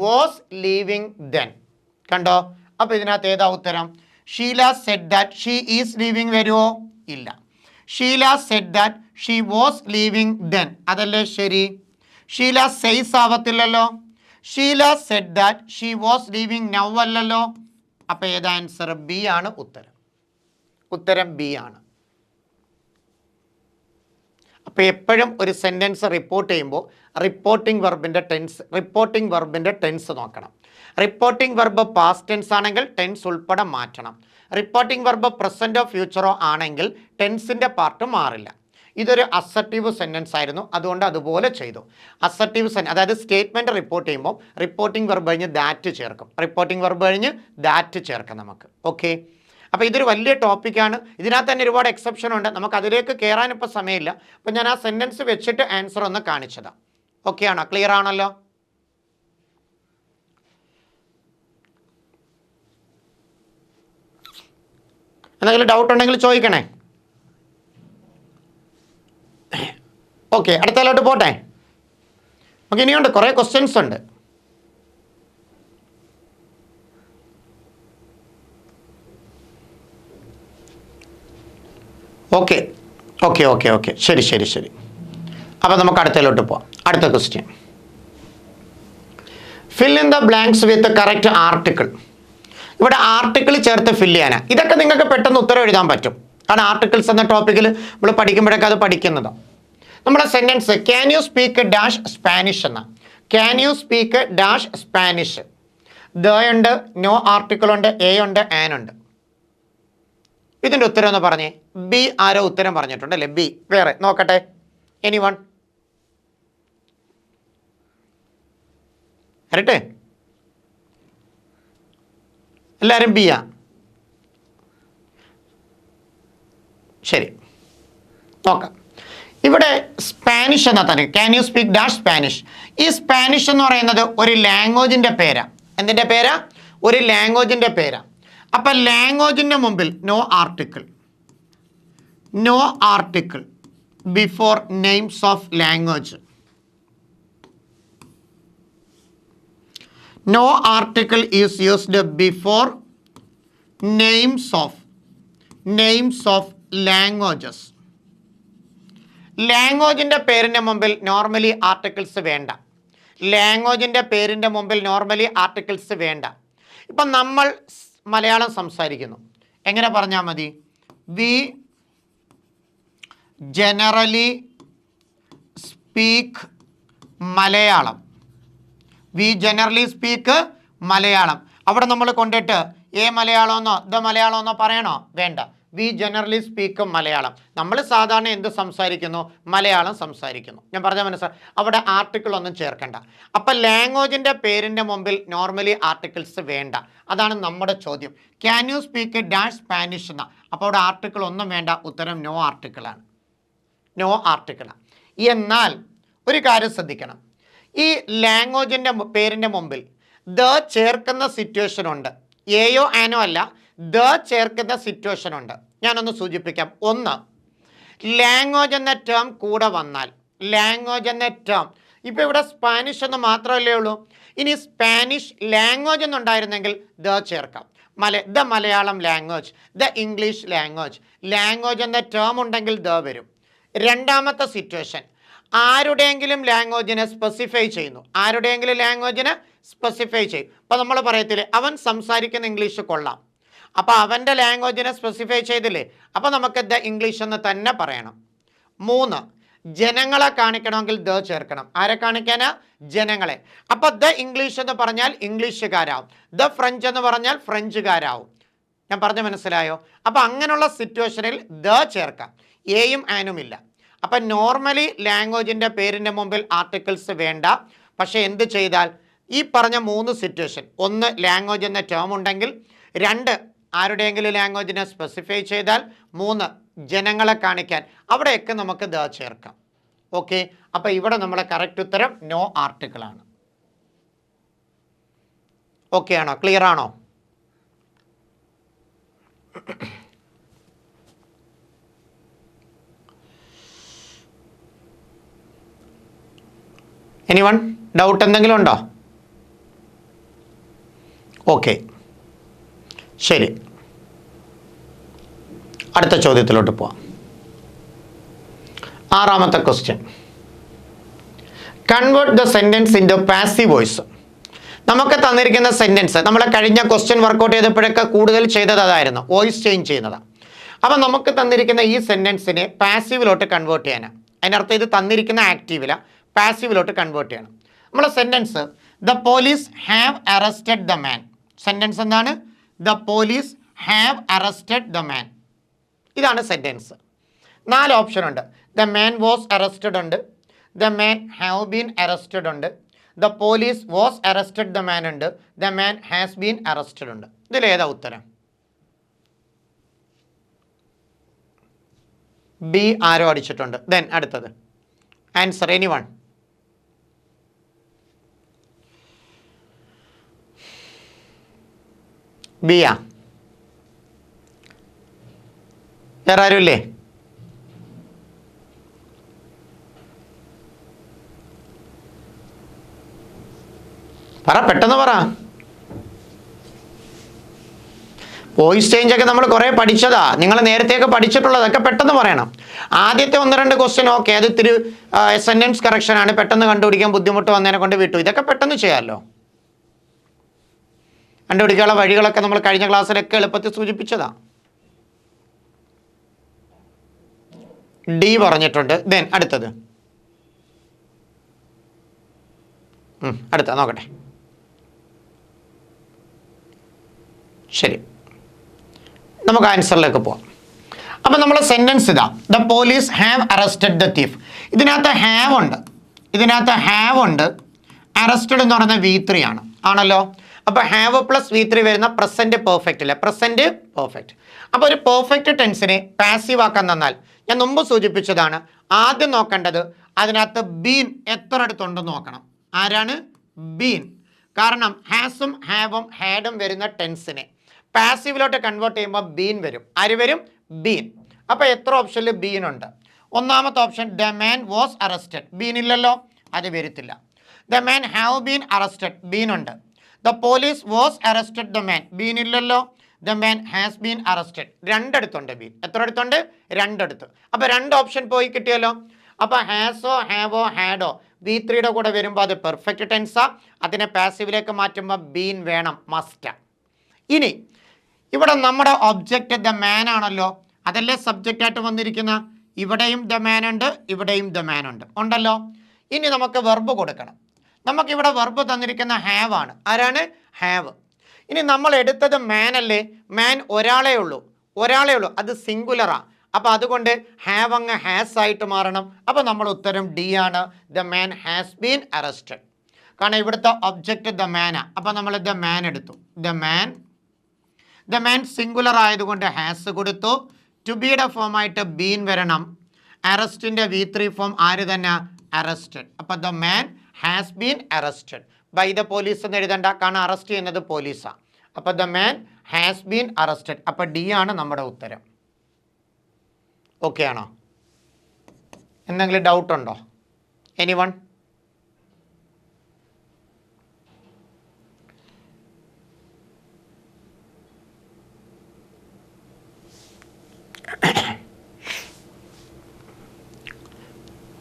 was leaving then. കണ്ടോ? അപ്പോൾ ഇതിനകത്ത് ഏതാ ഉത്തരം? Sheela said that she is leaving വരുമോ? ഇല്ല. Sheela said that she was leaving then, അതല്ലേ ശരി. ഷീല സെയ്സ് ആവത്തില്ലല്ലോ. Sheela said that she was leaving now അല്ലല്ലോ. അപ്പോൾ ഏതാ ആൻസർ? ബി ആണ് ഉത്തരം. ഉത്തരം ബി ആണ്. അപ്പോൾ എപ്പോഴും ഒരു സെൻറ്റൻസ് റിപ്പോർട്ട് ചെയ്യുമ്പോൾ റിപ്പോർട്ടിംഗ് വെർബിൻ്റെ ടെൻസ് നോക്കണം. റിപ്പോർട്ടിംഗ് വെർബ് പാസ്റ്റ് ടെൻസ് ആണെങ്കിൽ ടെൻസ് ഉൾപ്പെടെ മാറ്റണം. റിപ്പോർട്ടിംഗ് വെർബ് പ്രസൻറ്റോ ഫ്യൂച്ചറോ ആണെങ്കിൽ ടെൻസിൻ്റെ പാർട്ട് മാറില്ല. ഇതൊരു അസർട്ടീവ് സെൻറ്റൻസ് ആയിരുന്നു, അതുകൊണ്ട് അതുപോലെ ചെയ്തു. അസർട്ടീവ് അതായത് സ്റ്റേറ്റ്മെൻറ്റ് റിപ്പോർട്ട് ചെയ്യുമ്പോൾ റിപ്പോർട്ടിംഗ് വെർബ് കഴിഞ്ഞ് ദാറ്റ് ചേർക്കും. റിപ്പോർട്ടിംഗ് വെർബ് കഴിഞ്ഞ് ദാറ്റ് ചേർക്കാം നമുക്ക്. ഓക്കെ. അപ്പോൾ ഇതൊരു വലിയ ടോപ്പിക്കാണ്. ഇതിനകത്ത് തന്നെ ഒരുപാട് എക്സെപ്ഷൻ ഉണ്ട്. നമുക്ക് അതിലേക്ക് കയറാൻ ഇപ്പോൾ സമയമില്ല. അപ്പോൾ ഞാൻ ആ സെൻറ്റൻസ് വെച്ചിട്ട് ആൻസർ ഒന്ന് കാണിച്ചതാണ്. ഓക്കെ ആണോ? ക്ലിയർ ആണല്ലോ? എന്തെങ്കിലും ഡൗട്ട് ഉണ്ടെങ്കിൽ ചോദിക്കണേ. ഓക്കെ, അടുത്തതിലോട്ട് പോട്ടെ. നമുക്ക് ഇനിയുണ്ട്, കുറേ ക്വസ്റ്റ്യൻസ് ഉണ്ട്. ഓക്കെ ഓക്കെ ഓക്കെ ഓക്കെ ശരി ശരി ശരി. അപ്പോൾ നമുക്ക് അടുത്തതിലോട്ട് പോവാം. അടുത്ത question, fill in the blanks with correct article. ഇവിടെ ആർട്ടിക്കിൾ ചേർത്ത് ഫില്ല് ചെയ്യാനാണ്. ഇതൊക്കെ നിങ്ങൾക്ക് പെട്ടെന്ന് ഉത്തരം എഴുതാൻ പറ്റും, കാരണം ആർട്ടിക്കിൾസ് എന്ന ടോപ്പിക്കിൽ നമ്മൾ പഠിക്കുമ്പോഴൊക്കെ അത് പഠിക്കുന്നതാണ്. നമ്മുടെ sentence can you speak dash Spanish എന്ന. Can you speak dash Spanish. The ഉണ്ട്, നോ ആർട്ടിക്കിൾ ഉണ്ട്, എ ഉണ്ട്, ആൻ ഉണ്ട്. ഇതിൻ്റെ ഉത്തരം എന്ന് പറഞ്ഞേ. ബി ആരോ ഉത്തരം പറഞ്ഞിട്ടുണ്ട് അല്ലേ? ബി. വേറെ നോക്കട്ടെ, എനിവൺ വരട്ടെ? എല്ലാവരും ബിയാ? ശരി, നോക്കാം. ഇവിടെ സ്പാനിഷ് എന്നാ തന്നെ. Can you speak dash Spanish. ഈ സ്പാനിഷ് എന്ന് പറയുന്നത് ഒരു ലാംഗ്വേജിൻ്റെ പേരാ. എന്തിൻ്റെ പേരാ? ഒരു ലാംഗ്വേജിൻ്റെ പേരാ. അപ്പം ലാംഗ്വേജിൻ്റെ മുമ്പിൽ no article, no article before names of language. No article is used before names of languages. ലാംഗ്വേജിൻ്റെ പേരിൻ്റെ മുമ്പിൽ നോർമലി ആർട്ടിക്കിൾസ് വേണ്ട. ലാംഗ്വേജിൻ്റെ പേരിൻ്റെ മുമ്പിൽ നോർമലി ആർട്ടിക്കിൾസ് വേണ്ട. ഇപ്പം നമ്മൾ മലയാളം സംസാരിക്കുന്നു, എങ്ങനെ പറഞ്ഞാൽ മതി? We generally speak Malayalam. We generally speak Malayalam. അവിടെ നമ്മൾ കൊണ്ടിട്ട് മലയാളമെന്നോ മലയാളമെന്നോ പറയണോ? വേണ്ട. We generally speak Malayalam. നമ്മൾ സാധാരണ എന്ത് സംസാരിക്കുന്നു? മലയാളം സംസാരിക്കുന്നു. ഞാൻ പറഞ്ഞ മനസ്സിലായി. അവിടെ ആർട്ടിക്കിൾ ഒന്നും ചേർക്കണ്ട. അപ്പം ലാംഗ്വേജിൻ്റെ പേരിൻ്റെ മുമ്പിൽ നോർമലി ആർട്ടിക്കിൾസ് വേണ്ട. അതാണ് നമ്മുടെ ചോദ്യം. Can you speak dash Spanish എന്ന. അപ്പോൾ അവിടെ ആർട്ടിക്കിൾ ഒന്നും വേണ്ട. ഉത്തരം നോ ആർട്ടിക്കിളാണ്. നോ ആർട്ടിക്കിളാണ്. എന്നാൽ ഒരു കാര്യം ശ്രദ്ധിക്കണം, ഈ ലാംഗ്വേജിൻ്റെ പേരിൻ്റെ മുമ്പിൽ ദ ചേർക്കുന്ന സിറ്റുവേഷൻ ഉണ്ട്. എയോ ആനോ അല്ല, ദ ചേർക്കുന്ന സിറ്റുവേഷൻ ഉണ്ട്. ഞാനൊന്ന് സൂചിപ്പിക്കാം. ഒന്ന്, ലാംഗ്വേജ് എന്ന ടേം കൂടെ വന്നാൽ, ലാംഗ്വേജ് എന്ന ടേം, ഇപ്പോൾ ഇവിടെ സ്പാനിഷ് എന്ന് മാത്രമല്ലേ ഉള്ളൂ. ഇനി സ്പാനിഷ് ലാംഗ്വേജ് എന്നുണ്ടായിരുന്നെങ്കിൽ ദ ചേർക്കാം. The Malayalam language, the English language, language എന്ന ടേം ഉണ്ടെങ്കിൽ ദ വരും. രണ്ടാമത്തെ സിറ്റുവേഷൻ, ആരുടെയെങ്കിലും ലാംഗ്വേജിനെ സ്പെസിഫൈ ചെയ്യുന്നു, ആരുടെയെങ്കിലും ലാംഗ്വേജിനെ സ്പെസിഫൈ ചെയ്യും. അപ്പോൾ നമ്മൾ പറയത്തില്ലേ, അവൻ സംസാരിക്കുന്ന ഇംഗ്ലീഷ് കൊള്ളാം, അപ്പോൾ അവൻ്റെ ലാംഗ്വേജിനെ സ്പെസിഫൈ ചെയ്തില്ലേ, അപ്പോൾ നമുക്ക് ദ ഇംഗ്ലീഷ് എന്ന് തന്നെ പറയണം. മൂന്ന്, ജനങ്ങളെ കാണിക്കണമെങ്കിൽ ദ ചേർക്കണം. ആരെ കാണിക്കാനാ? ജനങ്ങളെ. അപ്പോൾ ദ ഇംഗ്ലീഷ് എന്ന് പറഞ്ഞാൽ ഇംഗ്ലീഷുകാരാവും, ദ ഫ്രഞ്ച് എന്ന് പറഞ്ഞാൽ ഫ്രഞ്ചുകാരാവും. ഞാൻ പറഞ്ഞ മനസ്സിലായോ? അപ്പോൾ അങ്ങനെയുള്ള സിറ്റുവേഷനിൽ ദ ചേർക്കാം. എയും ആനും ഇല്ല. അപ്പം നോർമലി ലാംഗ്വേജിൻ്റെ പേരിൻ്റെ മുമ്പിൽ ആർട്ടിക്കിൾസ് വേണ്ട. പക്ഷേ എന്ത് ചെയ്താൽ ഈ പറഞ്ഞ മൂന്ന് സിറ്റുവേഷൻ, ഒന്ന് ലാംഗ്വേജ് എന്ന ടേം ഉണ്ടെങ്കിൽ, രണ്ട് ആരുടെയെങ്കിലും ലാംഗ്വേജിനെ സ്പെസിഫൈ ചെയ്താൽ, മൂന്ന് ജനങ്ങളെ കാണിക്കാൻ, അവിടെയൊക്കെ നമുക്ക് ദ ചേർക്കാം. ഓക്കെ, അപ്പോൾ ഇവിടെ നമ്മുടെ കറക്റ്റ് ഉത്തരം നോ ആർട്ടിക്കിളാണ്. ഓക്കെ ആണോ? ക്ലിയർ ആണോ? എനിവൺ ഡൗട്ട് എന്തെങ്കിലും ഉണ്ടോ? ഓക്കെ, ശരി, അടുത്ത ചോദ്യത്തിലോട്ട് പോവാം. ആറാമത്തെ question, convert the sentence into passive voice. നമുക്ക് തന്നിരിക്കുന്ന സെൻറ്റൻസ് നമ്മൾ കഴിഞ്ഞ ക്വസ്റ്റ്യൻ വർക്കൗട്ട് ചെയ്തപ്പോഴൊക്കെ കൂടുതൽ ചെയ്തത് അതായിരുന്നു, വോയിസ് ചേഞ്ച് ചെയ്യുന്നതാണ്. അപ്പം നമുക്ക് തന്നിരിക്കുന്ന ഈ സെൻറ്റൻസിനെ പാസീവിലോട്ട് കൺവേർട്ട് ചെയ്യാനാണ്. അതിനർത്ഥം ഇത് തന്നിരിക്കുന്ന ആക്റ്റീവില പാസീവിലോട്ട് കൺവേർട്ട് ചെയ്യണം. നമ്മളെ sentence, the police have arrested the man. Sentence എന്താണ്? The police have arrested the man. ഇതാണ് സെൻറ്റൻസ്. 4 ഓപ്ഷൻ ഉണ്ട്. ദ മാൻ വാസ് അറസ്റ്റഡ് ഉണ്ട്, the man have been arrested ഉണ്ട്, the police was arrested the man ഉണ്ട്, the man has been arrested ഉണ്ട്. ഇതിലേതാ ഉത്തരം? B ആരോ അടിച്ചിട്ടുണ്ട്. ദെൻ അടുത്തത് ആൻസർ, എനിവൺ? ബിയാ? വേറെ ആരും ഇല്ലേ? പറ, പെട്ടെന്ന് പറ. വോയിസ് ചേഞ്ച് ഒക്കെ നമ്മൾ കുറേ പഠിച്ചതാ, നിങ്ങൾ നേരത്തെയൊക്കെ പഠിച്ചിട്ടുള്ളതൊക്കെ പെട്ടെന്ന് പറയണം. ആദ്യത്തെ 1-2 ക്വസ്റ്റ്യൻ ഓക്കെ, അത് ഇത്തിരി സെൻറ്റൻസ് കറക്ഷനാണ്, പെട്ടെന്ന് കണ്ടുപിടിക്കാൻ ബുദ്ധിമുട്ട് വന്നതിനെ കൊണ്ട് വിട്ടു. ഇതൊക്കെ പെട്ടെന്ന് ചെയ്യാമല്ലോ. കണ്ടുപിടിക്കാനുള്ള വഴികളൊക്കെ നമ്മൾ കഴിഞ്ഞ ക്ലാസ്സിലൊക്കെ എളുപ്പത്തിൽ സൂചിപ്പിച്ചതാ. ഡി പറഞ്ഞിട്ടുണ്ട്. ദെൻ അടുത്തത്, അടുത്ത നോക്കട്ടെ. ശരി, നമുക്ക് ആൻസറിലേക്ക് പോവാം. അപ്പം നമ്മൾ സെൻറ്റൻസ് ഇതാ, the police have arrested the thief. ഇതിനകത്ത് ഹാവ് ഉണ്ട്, ഇതിനകത്ത് ഹാവ് ഉണ്ട്. അറസ്റ്റഡ് എന്ന് പറയുന്നത് V3 ആണ്, ആണല്ലോ. അപ്പോൾ ഹാവ് പ്ലസ് V3 വരുന്ന പ്രസൻറ്റ് പെർഫെക്റ്റ് അല്ലേ, പ്രസൻറ്റ് പെർഫെക്റ്റ്. അപ്പോൾ ഒരു പെർഫെക്റ്റ് ടെൻസിനെ പാസീവ് ആക്കാൻ തന്നാൽ, ഞാൻ മുമ്പ് സൂചിപ്പിച്ചതാണ്, ആദ്യം നോക്കേണ്ടത് അതിനകത്ത് ബീൻ എത്ര അടുത്തുണ്ടെന്ന് നോക്കണം. ആരാണ്? ബീൻ. കാരണം ഹാസും ഹാവും ഹാഡും വരുന്ന ടെൻസിനെ പാസീവിലോട്ട് കൺവേർട്ട് ചെയ്യുമ്പോൾ ബീൻ വരും. ആര് വരും? ബീൻ. അപ്പോൾ എത്ര ഓപ്ഷനിൽ ബീൻ ഉണ്ട്? ഒന്നാമത്തെ option, the man was arrested. Been ഇല്ലല്ലോ, അത് വരത്തില്ല. The man have been arrested, been ഉണ്ട്. The police was arrested the man, been ഇല്ലല്ലോ. The man has been arrested, രണ്ടിടത്തുണ്ട് ബീൻ. എത്ര അടുത്തുണ്ട്? രണ്ടിടത്ത്. അപ്പോൾ 2 ഓപ്ഷൻ പോയി കിട്ടിയല്ലോ. അപ്പോൾ ഹാസോ ഹാവോ ഹാഡോ V3യുടെ കൂടെ വരുമ്പോൾ അത് പെർഫെക്റ്റ് ടെൻസാ, അതിനെ പാസീവിലേക്ക് മാറ്റുമ്പോൾ ബീൻ വേണം, മസ്റ്റാ. ഇനി ഇവിടെ നമ്മുടെ ഒബ്ജക്റ്റ് ദ മാൻ ആണല്ലോ, അതല്ലേ സബ്ജക്റ്റായിട്ട് വന്നിരിക്കുന്ന. ഇവിടെയും ദ മാൻ ഉണ്ട്, ഇവിടെയും ദ മാൻ ഉണ്ട്, ഉണ്ടല്ലോ. ഇനി നമുക്ക് വെർബ് കൊടുക്കണം. നമുക്കിവിടെ വെർബ് തന്നിരിക്കുന്ന ഹാവ് ആണ്. ആരാണ്? ഹാവ്. ഇനി നമ്മൾ എടുത്തത് മാൻ അല്ലേ, മാൻ ഒരാളേ ഉള്ളൂ, അത് സിംഗുലറാ. അപ്പോൾ അതുകൊണ്ട് ഹാവ് അങ്ങ് ഹാസ് ആയിട്ട് മാറണം. അപ്പോൾ നമ്മൾ ഉത്തരം ഡി ആണ്, the man has been arrested. കാരണം ഇവിടുത്തെ ഒബ്ജക്റ്റ് ദ മാനാ. അപ്പോൾ നമ്മൾ ദ മാൻ എടുത്തു. ദ മാൻ സിംഗുലർ ആയതുകൊണ്ട് ഹാസ് കൊടുത്തു. ടു ബിയുടെ ഫോമായിട്ട് ബീൻ വരണം. അറസ്റ്റിൻ്റെ V3 ഫോം ആര് തന്നെ? അറസ്റ്റഡ്. അപ്പോൾ the man has been arrested by the police എന്ന് എഴുതണ്ട, കാരണം അറസ്റ്റ് ചെയ്യുന്നത് പോലീസാണ്. അപ്പോൾ the man has been arrested. അപ്പോൾ ഡി ആണ് നമ്മുടെ ഉത്തരം. ഓക്കെ ആണോ? എന്തെങ്കിലും ഡൗട്ട് ഉണ്ടോ? എനിവൺ?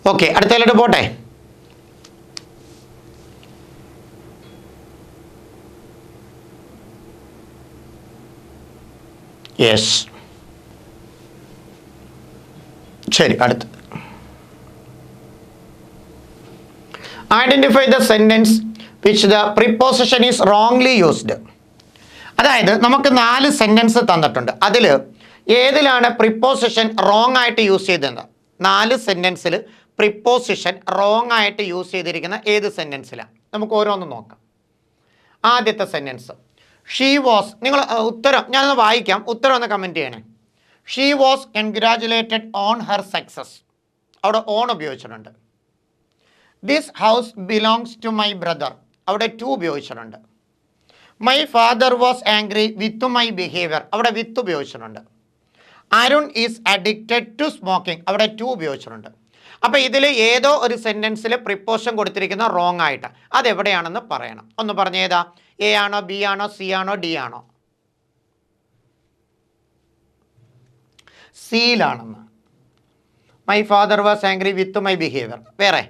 ഓക്കെ, അടുത്തതിലോട്ട് പോട്ടെ. യെസ്, ശരി. അടുത്ത് identify the sentence which the preposition is wrongly used. അതായത് നമുക്ക് 4 സെൻറ്റൻസ് തന്നിട്ടുണ്ട്. അതിൽ ഏതിലാണ് പ്രിപ്പോസിഷൻ റോങ് ആയിട്ട് യൂസ് ചെയ്തത്? 4 സെൻറ്റൻസിൽ പ്രിപ്പോസിഷൻ റോങ് ആയിട്ട് യൂസ് ചെയ്തിരിക്കുന്ന ഏത് സെൻറ്റൻസിലാണ്? നമുക്ക് ഓരോന്ന് നോക്കാം. ആദ്യത്തെ സെൻറ്റൻസ് ഷീ വാസ്. നിങ്ങൾ ഉത്തരം ഞാനൊന്ന് വായിക്കാം, ഉത്തരം ഒന്ന് കമൻറ്റ് ചെയ്യണേ. She was congratulated on her success. അവിടെ ഓൺ ഉപയോഗിച്ചിട്ടുണ്ട്. This house belongs to my brother. അവിടെ ടു ഉപയോഗിച്ചിട്ടുണ്ട്. My father was angry with my behaviour. അവിടെ വിത്ത് ഉപയോഗിച്ചിട്ടുണ്ട്. Arun is addicted to smoking. അവിടെ ടു ഉപയോഗിച്ചിട്ടുണ്ട്. അപ്പോൾ ഇതിൽ ഏതോ ഒരു സെൻറ്റൻസിൽ പ്രിപ്പോസിഷൻ കൊടുത്തിരിക്കുന്ന റോങ് ആയിട്ട് അതെവിടെയാണെന്ന് പറയണം. ഒന്ന് പറഞ്ഞേതാ? എ ആണോ, ബി ആണോ, സി ആണോ, ഡി ആണോ? സിയിലാണെന്ന്. My father was angry with my behaviour. വേറെ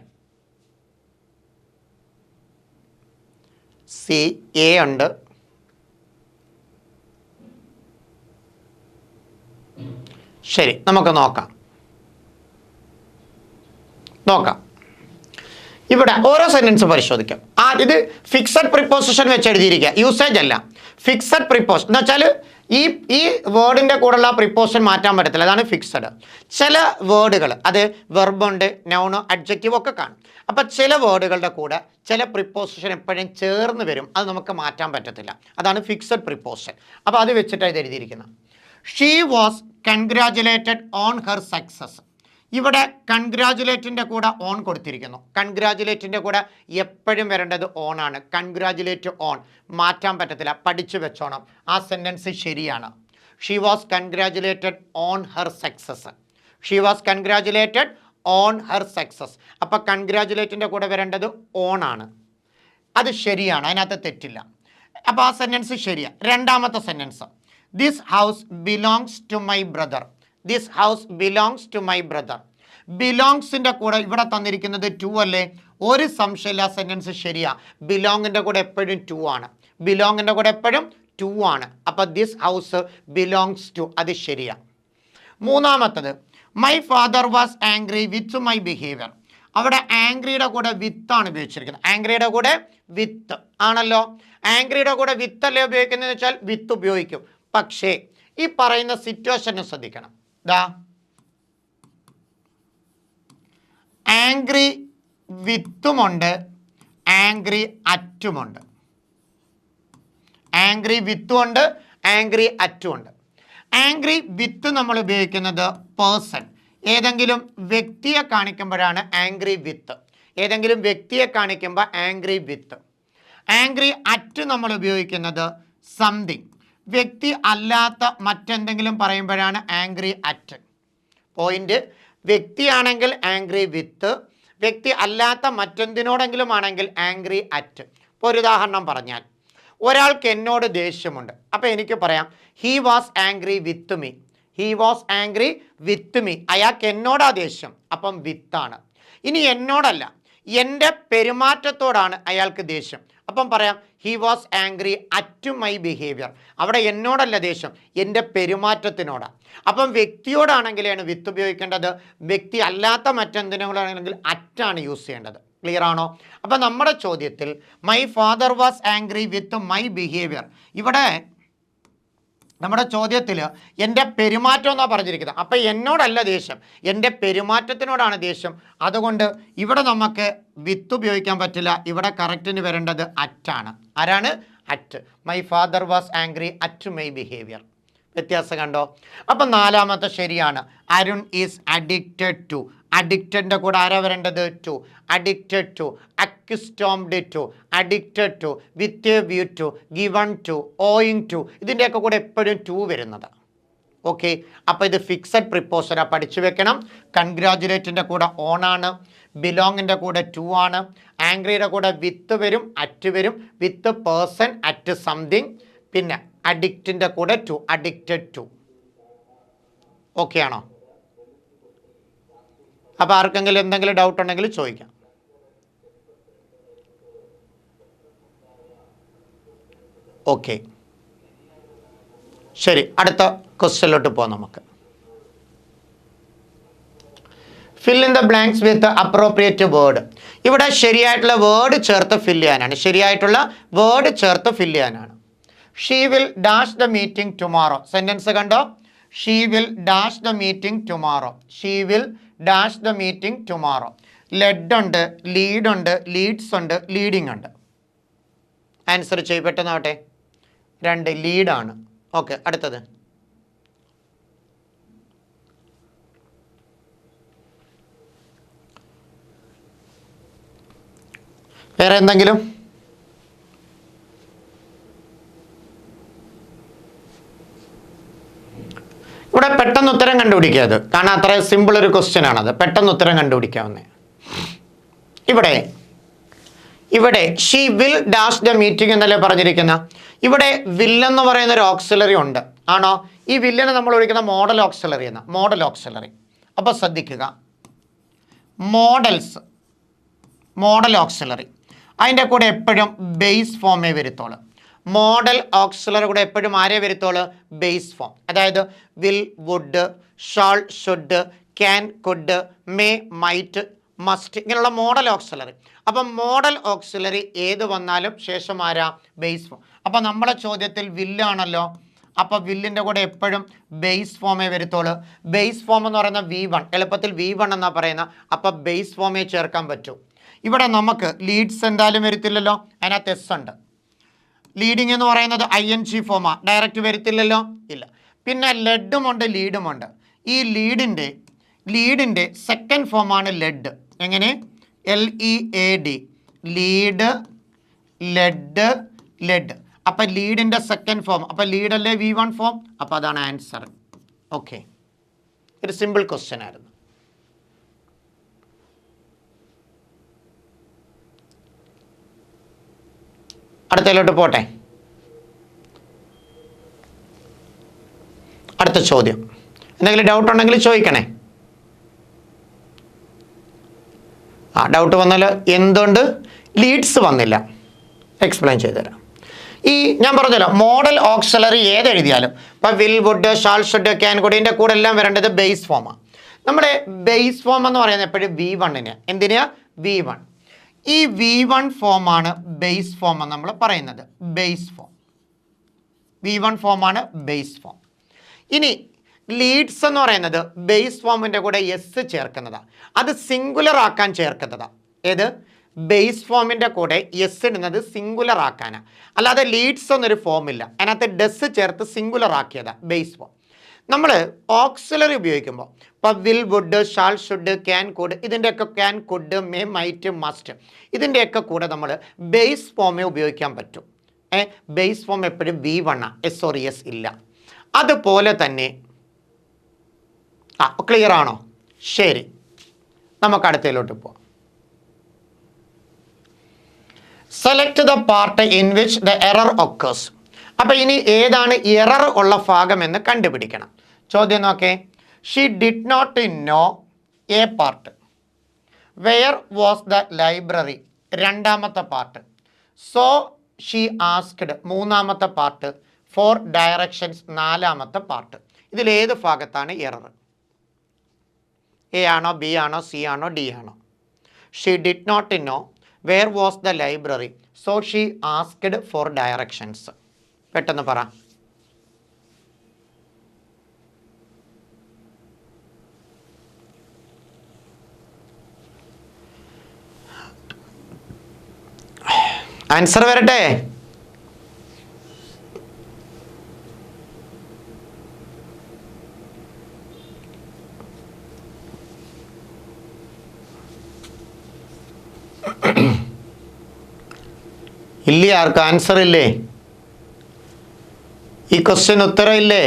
സി, എ ഉണ്ട്, ശരി. നമുക്ക് നോക്കാം. ഇവിടെ ഓരോ സെൻറ്റൻസ് പരിശോധിക്കാം. ഇത് ഫിക്സഡ് പ്രിപ്പോസിഷൻ വെച്ച് എഴുതിയിരിക്കുക, യൂസേജ് അല്ല. ഫിക്സഡ് പ്രിപ്പോസിഷൻ എന്ന് വെച്ചാൽ ഈ വേർഡിൻ്റെ കൂടെയുള്ള പ്രിപ്പോസിഷൻ മാറ്റാൻ പറ്റത്തില്ല, അതാണ് ഫിക്സഡ്. ചില വേർഡുകൾ അത് വെർബുണ്ട്, നൗണ്, അഡ്ജക്റ്റീവ് ഒക്കെ കാണും. അപ്പം ചില വേർഡുകളുടെ കൂടെ ചില പ്രിപ്പോസിഷൻ എപ്പോഴും ചേർന്ന് വരും, അത് നമുക്ക് മാറ്റാൻ പറ്റത്തില്ല, അതാണ് ഫിക്സഡ് പ്രിപ്പോസിഷൻ. അപ്പോൾ അത് വെച്ചിട്ടാണ് ഇത് എഴുതിയിരിക്കുന്നത്. She was congratulated on her success. ഇവിടെ കൺഗ്രാജുലേറ്റിൻ്റെ കൂടെ ഓൺ കൊടുത്തിരിക്കുന്നു. കൺഗ്രാജുലേറ്റിൻ്റെ കൂടെ എപ്പോഴും വരേണ്ടത് ഓൺ ആണ്. കൺഗ്രാജുലേറ്റ് ഓൺ, മാറ്റാൻ പറ്റത്തില്ല, പഠിച്ചു വെച്ചോണം. ആ സെൻറ്റൻസ് ശരിയാണ്. She was congratulated on her success. She was congratulated on her success. അപ്പോൾ കൺഗ്രാജുലേറ്റിൻ്റെ കൂടെ വരേണ്ടത് ഓൺ ആണ്. അത് ശരിയാണ്, അതിനകത്ത് തെറ്റില്ല. അപ്പോൾ ആ സെൻറ്റൻസ് ശരിയാണ്. രണ്ടാമത്തെ sentence this house belongs to my brother. This house belongs to my brother. ബിലോങ്സിൻ്റെ കൂടെ ഇവിടെ തന്നിരിക്കുന്നത് ടു അല്ലേ? ഒരു സംശയമില്ല, സെൻറ്റൻസ് ശരിയാ. ബിലോങ്ങിൻ്റെ കൂടെ എപ്പോഴും ടു ആണ്. ബിലോങ്ങിൻ്റെ കൂടെ എപ്പോഴും ടു ആണ്. അപ്പോൾ ദിസ് ഹൗസ് ബിലോങ്സ് ടു, അത് ശരിയാ. മൂന്നാമത്തത് my father was angry with my behaviour. അവിടെ ആംഗ്രിയുടെ കൂടെ വിത്താണ് ഉപയോഗിച്ചിരിക്കുന്നത്. ആംഗ്രിയുടെ കൂടെ വിത്ത് ആണല്ലോ. ആംഗ്രിയുടെ കൂടെ വിത്തല്ലേ ഉപയോഗിക്കുന്നതെന്ന് വെച്ചാൽ വിത്ത് ഉപയോഗിക്കും. പക്ഷേ ഈ പറയുന്ന സിറ്റുവേഷനെ ശ്രദ്ധിക്കണം. ദാ ആംഗ്രി വിത്തുമുണ്ട്, ആംഗ്രി അറ്റുമുണ്ട്. ആംഗ്രി വിത്തുമുണ്ട്, ആംഗ്രി അറ്റുമുണ്ട്. ആംഗ്രി വിത്ത് നമ്മൾ ഉപയോഗിക്കുന്നത് പേഴ്സൺ, ഏതെങ്കിലും വ്യക്തിയെ കാണിക്കുമ്പോഴാണ് ആംഗ്രി വിത്ത്. ഏതെങ്കിലും വ്യക്തിയെ കാണിക്കുമ്പോൾ ആംഗ്രി വിത്ത്. ആംഗ്രി അറ്റ് നമ്മൾ ഉപയോഗിക്കുന്നത് സംതിങ്, വ്യക്തി അല്ലാത്ത മറ്റെന്തെങ്കിലും പറയുമ്പോഴാണ് ആംഗ്രി അറ്റ്. പോയിന്റ്, വ്യക്തിയാണെങ്കിൽ ആംഗ്രി വിത്ത്, വ്യക്തി അല്ലാത്ത മറ്റെന്തിനോടെങ്കിലും ആണെങ്കിൽ ആംഗ്രി അറ്റ്. ഇപ്പോൾ ഒരു ഉദാഹരണം പറഞ്ഞാൽ, ഒരാൾക്ക് എന്നോട് ദേഷ്യമുണ്ട്. അപ്പോൾ എനിക്ക് പറയാം he was angry with me. He was angry with me. അയാൾക്ക് എന്നോടാ ദേഷ്യം, അപ്പം വിത്താണ്. ഇനി എന്നോടല്ല, എൻ്റെ പെരുമാറ്റത്തോടാണ് അയാൾക്ക് ദേഷ്യം, അപ്പം പറയാം he was angry at my behaviour. അവിടെ എന്നോടല്ല ദേഷ്യം, എൻ്റെ പെരുമാറ്റത്തിനോടാണ്. അപ്പം വ്യക്തിയോടാണെങ്കിലാണ് വിത്ത് ഉപയോഗിക്കേണ്ടത്, വ്യക്തി അല്ലാത്ത മറ്റെന്തിനോടാണെങ്കിൽ അറ്റാണ് യൂസ് ചെയ്യേണ്ടത്. ക്ലിയർ ആണോ? അപ്പം നമ്മുടെ ചോദ്യത്തിൽ my father was angry with my behaviour, ഇവിടെ നമ്മുടെ ചോദ്യത്തിൽ എൻ്റെ പെരുമാറ്റം എന്നാണ് പറഞ്ഞിരിക്കുന്നത്. അപ്പം എന്നോടല്ല ദേഷ്യം, എൻ്റെ പെരുമാറ്റത്തിനോടാണ് ദേഷ്യം. അതുകൊണ്ട് ഇവിടെ നമുക്ക് വിത്ത് ഉപയോഗിക്കാൻ പറ്റില്ല. ഇവിടെ കറക്റ്റിന് വരേണ്ടത് അറ്റാണ്. ആരാണ്? At. My father was angry at my behaviour. വ്യത്യാസം കണ്ടോ? അപ്പം നാലാമത്തെ ശരിയാണ്. Arun is addicted to. അഡിക്റ്റഡിൻ്റെ കൂടെ ആരാ വരേണ്ടത്? To. Addicted to, accustomed to, addicted to, with a view to, given to, owing to, ഇതിൻ്റെയൊക്കെ കൂടെ എപ്പോഴും ടു വരുന്നത്. ഓക്കെ, അപ്പോൾ ഇത് ഫിക്സഡ് പ്രിപ്പോസനാണ്, പഠിച്ചു വെക്കണം. കൺഗ്രാജുലേറ്റിൻ്റെ കൂടെ ഓണാണ്, ബിലോങ്ങിൻ്റെ കൂടെ ടു ആണ്, ആംഗ്രിയുടെ കൂടെ വിത്ത് വരും, അറ്റ് വരും, വിത്ത് പേഴ്സൺ, അറ്റ് സംതിങ്, പിന്നെ അഡിക്റ്റിൻ്റെ കൂടെ ടു, അഡിക്റ്റഡ് ടു. ഓക്കെ ആണോ? അപ്പോൾ ആർക്കെങ്കിലും എന്തെങ്കിലും ഡൗട്ട് ഉണ്ടെങ്കിൽ ചോദിക്കാം. ഓക്കെ, ശരി, അടുത്ത ക്വസ്റ്റ്യനിലോട്ട് പോകാം നമുക്ക്. Fill in the blanks with appropriate word. ഇവിടെ ശരിയായിട്ടുള്ള വേർഡ് ചേർത്ത് ഫില്ല് ചെയ്യാനാണ്. ശരിയായിട്ടുള്ള വേർഡ് ചേർത്ത് ഫില്ല് ചെയ്യാനാണ്. She will dash the meeting tomorrow. Sentence കണ്ടോ? She will dash the meeting tomorrow. She will dash the meeting tomorrow. Led ഉണ്ട്, lead ഉണ്ട്, ലീഡ്സ് ഉണ്ട്, ലീഡിങ് ഉണ്ട്. ആൻസർ ചെയ്യും, പെട്ടെന്നാവട്ടെ. 2 ലീഡാണ്. ഓക്കെ, അടുത്തത്. വേറെ എന്തെങ്കിലും? ഇവിടെ പെട്ടെന്ന് ഉത്തരം കണ്ടുപിടിക്കാത്, കാരണം അത്ര സിമ്പിൾ ഒരു ക്വസ്റ്റ്യൻ ആണത്. പെട്ടെന്ന് ഉത്തരം കണ്ടുപിടിക്കാവുന്നേ. ഇവിടെ she will dash the meeting എന്നല്ലേ പറഞ്ഞിരിക്കുന്ന. ഇവിടെ വില്ലെന്ന് പറയുന്ന ഒരു ഓക്സിലറി ഉണ്ട്, ആണോ? ഈ വില്ലിനെ നമ്മൾ വിളിക്കുന്ന മോഡൽ ഓക്സിലറി എന്ന. Modal auxiliary. അപ്പോൾ ശ്രദ്ധിക്കുക, മോഡൽ ഓക്സിലറി അതിൻ്റെ കൂടെ എപ്പോഴും ബേസ് ഫോമേ വരുത്തോളൂ. മോഡൽ ഓക്സിലറി കൂടെ എപ്പോഴും ആരേ വരുത്തോളൂ? Base form. അതായത് will, would, shall, should, can, could, may, might, must, ഇങ്ങനെയുള്ള മോഡൽ ഓക്സിലറി. അപ്പം മോഡൽ ഓക്സിലറി ഏത് വന്നാലും ശേഷം ആരാ? Base form. അപ്പം നമ്മളെ ചോദ്യത്തിൽ വില്ലാണല്ലോ, അപ്പോൾ വില്ലിൻ്റെ കൂടെ എപ്പോഴും ബേസ് ഫോമേ വരുത്തോളൂ. ബേസ് ഫോം എന്ന് പറയുന്ന V1, എളുപ്പത്തിൽ V1 എന്നാണ് പറയുന്നത്. അപ്പോൾ ബേസ് ഫോമേ ചേർക്കാൻ പറ്റൂ. ഇവിടെ നമുക്ക് ലീഡ്സ് എന്തായാലും വരത്തില്ലല്ലോ, അതിനകത്ത് എസ് ഉണ്ട്. ലീഡിങ് എന്ന് പറയുന്നത് ING ഫോമാണ്, ഡയറക്റ്റ് വരത്തില്ലല്ലോ, ഇല്ല. പിന്നെ ലെഡുമുണ്ട്, ലീഡുമുണ്ട്. ഈ ലീഡിൻ്റെ സെക്കൻഡ് ഫോമാണ് ലെഡ്. എങ്ങനെ? LEAD, lead, led. അപ്പം ലീഡിൻ്റെ സെക്കൻഡ് ഫോം, അപ്പം ലീഡല്ലേ V1 ഫോം, അപ്പോൾ അതാണ് ആൻസർ. ഓക്കെ, ഒരു സിമ്പിൾ ക്വസ്റ്റ്യൻ ആയിരുന്നു. അടുത്തതിലോട്ട് പോട്ടെ. അടുത്ത ചോദ്യം. എന്തെങ്കിലും ഡൗട്ട് ഉണ്ടെങ്കിൽ ചോദിക്കണേ. ഡൗട്ട് വന്നാൽ എന്തുകൊണ്ട് ലീഡ്സ് വന്നില്ല എക്സ്പ്ലെയിൻ ചെയ്തുതരാം. ഈ ഞാൻ പറഞ്ഞല്ലോ, മോഡൽ ഓക്സിലറി ഏതെഴുതിയാലും ഇപ്പോൾ will, would, shall, should, can, could, ഇതിൻ്റെ കൂടെ എല്ലാം വരേണ്ടത് ബേസ് ഫോമാണ്. നമ്മുടെ ബേസ് ഫോം എന്ന് പറയുന്നത് എപ്പോഴും V1. എന്തിനാ? V1. ഈ V1 ഫോമാണ് ബേസ് ഫോം എന്ന് നമ്മൾ പറയുന്നത്. ബേസ് ഫോം V1 ഫോമാണ് ബേസ് ഫോം. ഇനി ലീഡ്സ് എന്ന് പറയുന്നത് ബേസ് ഫോമിൻ്റെ കൂടെ എസ് ചേർക്കുന്നതാണ്. അത് സിംഗുലർ ആക്കാൻ ചേർക്കുന്നതാണ്. ഏത്? ബേസ് ഫോമിൻ്റെ കൂടെ എസ് ഇടുന്നത് സിംഗുലർ ആക്കാനാണ്. അല്ലാതെ ലീഡ്സ് എന്നൊരു ഫോമില്ല, അതിനകത്ത് ഡെസ് ചേർത്ത് സിംഗുലർ ആക്കിയതാണ് ബേസ് ഫോം. നമ്മൾ ഓക്സിലറി ഉപയോഗിക്കുമ്പോൾ ഇപ്പോൾ will, would, shall, should, can, could, ഇതിൻ്റെയൊക്കെ can, could, may, might, must, ഇതിൻ്റെയൊക്കെ കൂടെ നമ്മൾ ബേസ് ഫോമേ ഉപയോഗിക്കാൻ പറ്റും. ബേസ് ഫോം എപ്പോഴും V1 S ഇല്ല. അതുപോലെ തന്നെ ക്ലിയർ ആണോ? ശരി, നമുക്ക് അടുത്തതിലോട്ട് പോവാം. Select the part in which the error occurs. അപ്പോൾ ഇനി ഏതാണ് എറർ ഉള്ള ഭാഗം എന്ന് കണ്ടുപിടിക്കണം. ചോദ്യം നോക്കേ. She did not know A part. Where was the library, രണ്ടാമത്തെ പാർട്ട്. സോ ഷീ ആസ്ക്ഡ്, മൂന്നാമത്തെ പാർട്ട്. ഫോർ ഡയറക്ഷൻസ്, നാലാമത്തെ പാർട്ട്. ഇതിലേത് ഭാഗത്താണ് എറർ? എ ആണോ, ബി ആണോ, സി ആണോ, ഡി ആണോ? She did not know where was the library, so she asked for directions. പെട്ടെന്ന് പറ. ആൻസർ വരട്ടെ. ഇല്ലേ? ആർക്ക് ആൻസർ ഇല്ലേ? ഈ ക്വസ്റ്റ്യൻ ഉത്തരം ഇല്ലേ?